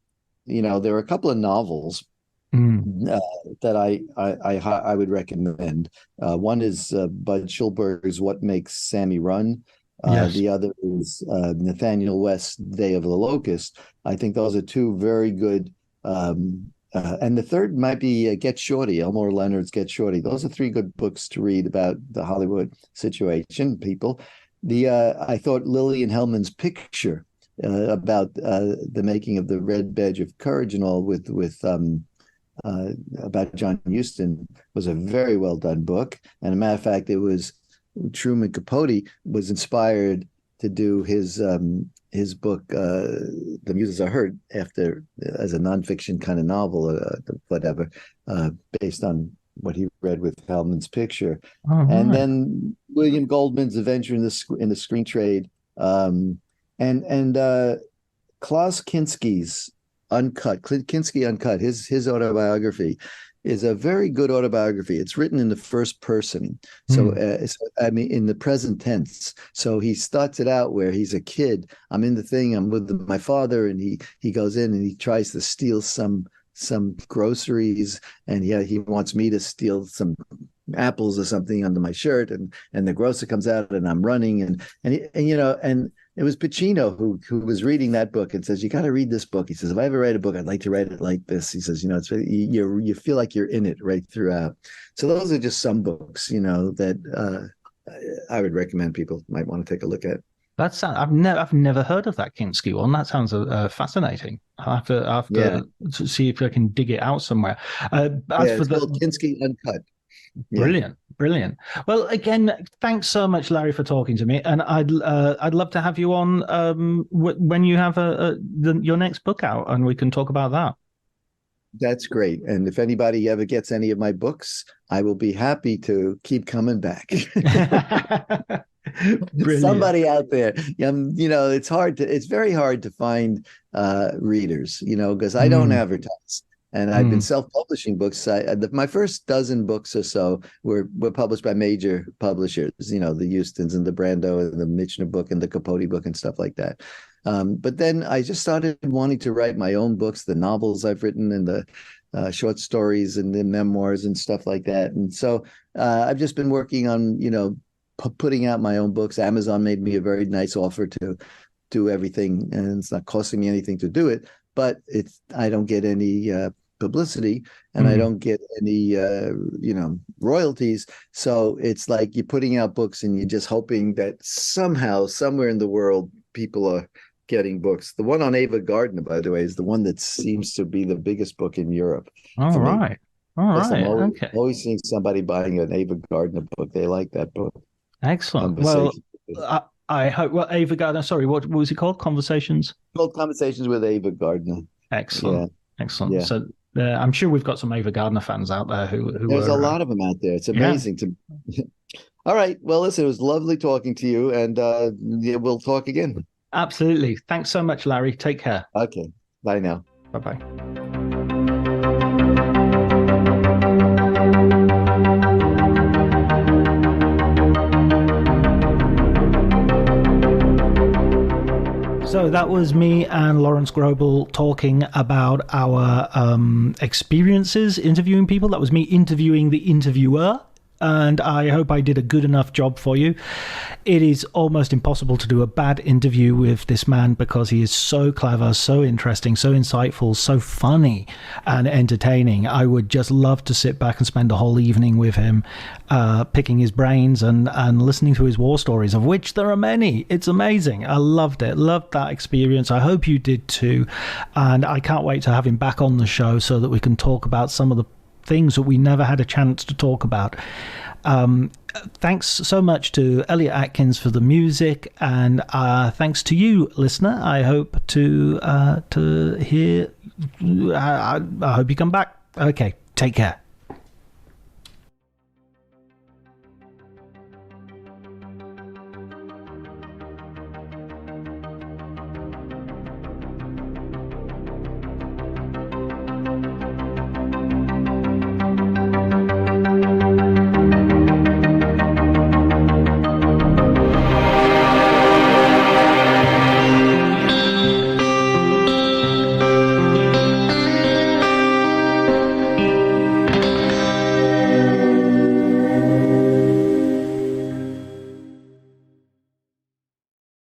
there are a couple of novels Mm. uh, that I would recommend. One is Bud Schulberg's What Makes Sammy Run. Yes. The other is Nathaniel West's Day of the Locust. I think those are two very good. And the third might be Get Shorty, Elmore Leonard's Get Shorty. Those are three good books to read about the Hollywood situation, people. I thought Lillian Hellman's Picture about the making of the Red Badge of Courage and all with about John Huston was a very well done book. And a matter of fact, it was Truman Capote was inspired to do his book, The Muses Are Heard, after as a nonfiction kind of novel, whatever, based on what he read with Hellman's Picture. All And right. then William Goldman's Adventure in the Screen Trade, and Klaus Kinski's Uncut, Clint Kinski Uncut, his autobiography is a very good autobiography. It's written in the first person. So, Mm. I mean, in the present tense. So he starts it out where he's a kid. I'm in the thing. I'm with my father, and he goes in and he tries to steal some groceries, and he wants me to steal some apples or something under my shirt, and the grocer comes out, and I'm running, and it was Pacino who was reading that book and says, "You got to read this book." He says, "If I ever write a book, I'd like to write it like this." He says, "It's you feel like you're in it right throughout." So those are just some books, that I would recommend people might want to take a look at. I've never heard of that Kinski one. That sounds fascinating. I have Yeah, to see if I can dig it out somewhere. As yeah, for it's the called Kinski Uncut. Yeah, Brilliant, brilliant. Well, again, thanks so much, Larry, for talking to me, and I'd love to have you on when you have your next book out, and we can talk about that. that's great. And if anybody ever gets any of my books, I will be happy to keep coming back. Brilliant. Somebody out there, it's very hard to find readers, because I don't Mm, advertise, and I've been mm. self-publishing books. My first dozen books or so were published by major publishers, the Houstons and the Brando and the Michener book and the Capote book and stuff like that. But then I just started wanting to write my own books, the novels I've written, and the short stories and the memoirs and stuff like that. And so I've just been working on, putting out my own books. Amazon made me a very nice offer to do everything, and it's not costing me anything to do it, but I don't get any publicity, and I Mm. don't get any royalties. So it's like you're putting out books and you're just hoping that somehow, somewhere in the world, people are getting books. The one on Ava Gardner, by the way, is the one that seems to be the biggest book in Europe All for me. right. All Yes, I'm right. always Okay. always seeing somebody buying an Ava Gardner book. They like that book. Excellent. Well, conversations. I hope. Well, Ava Gardner. Sorry, what was it called? Conversations. Called Conversations with Ava Gardner. Excellent. Yeah, Excellent. yeah. So I'm sure we've got some Ava Gardner fans out there who There's a are. lot of them out there. It's Yeah. amazing to. All right. Well, listen, it was lovely talking to you, and yeah, we'll talk again. Absolutely. Thanks so much, Larry. Take care. Okay. Bye now. Bye bye. So that was me and Lawrence Grobel talking about our experiences interviewing people. That was me interviewing the interviewer. And I hope I did a good enough job for you. It is almost impossible to do a bad interview with this man because he is so clever, so interesting, so insightful, so funny and entertaining. I would just love to sit back and spend a whole evening with him, picking his brains and listening to his war stories, of which there are many. It's amazing. I loved it. Loved that experience. I hope you did too. And I can't wait to have him back on the show so that we can talk about some of the things that we never had a chance to talk about. Thanks so much to Elliot Atkins for the music, and thanks to you, listener. I hope to hear. I hope you come back. Okay, take care.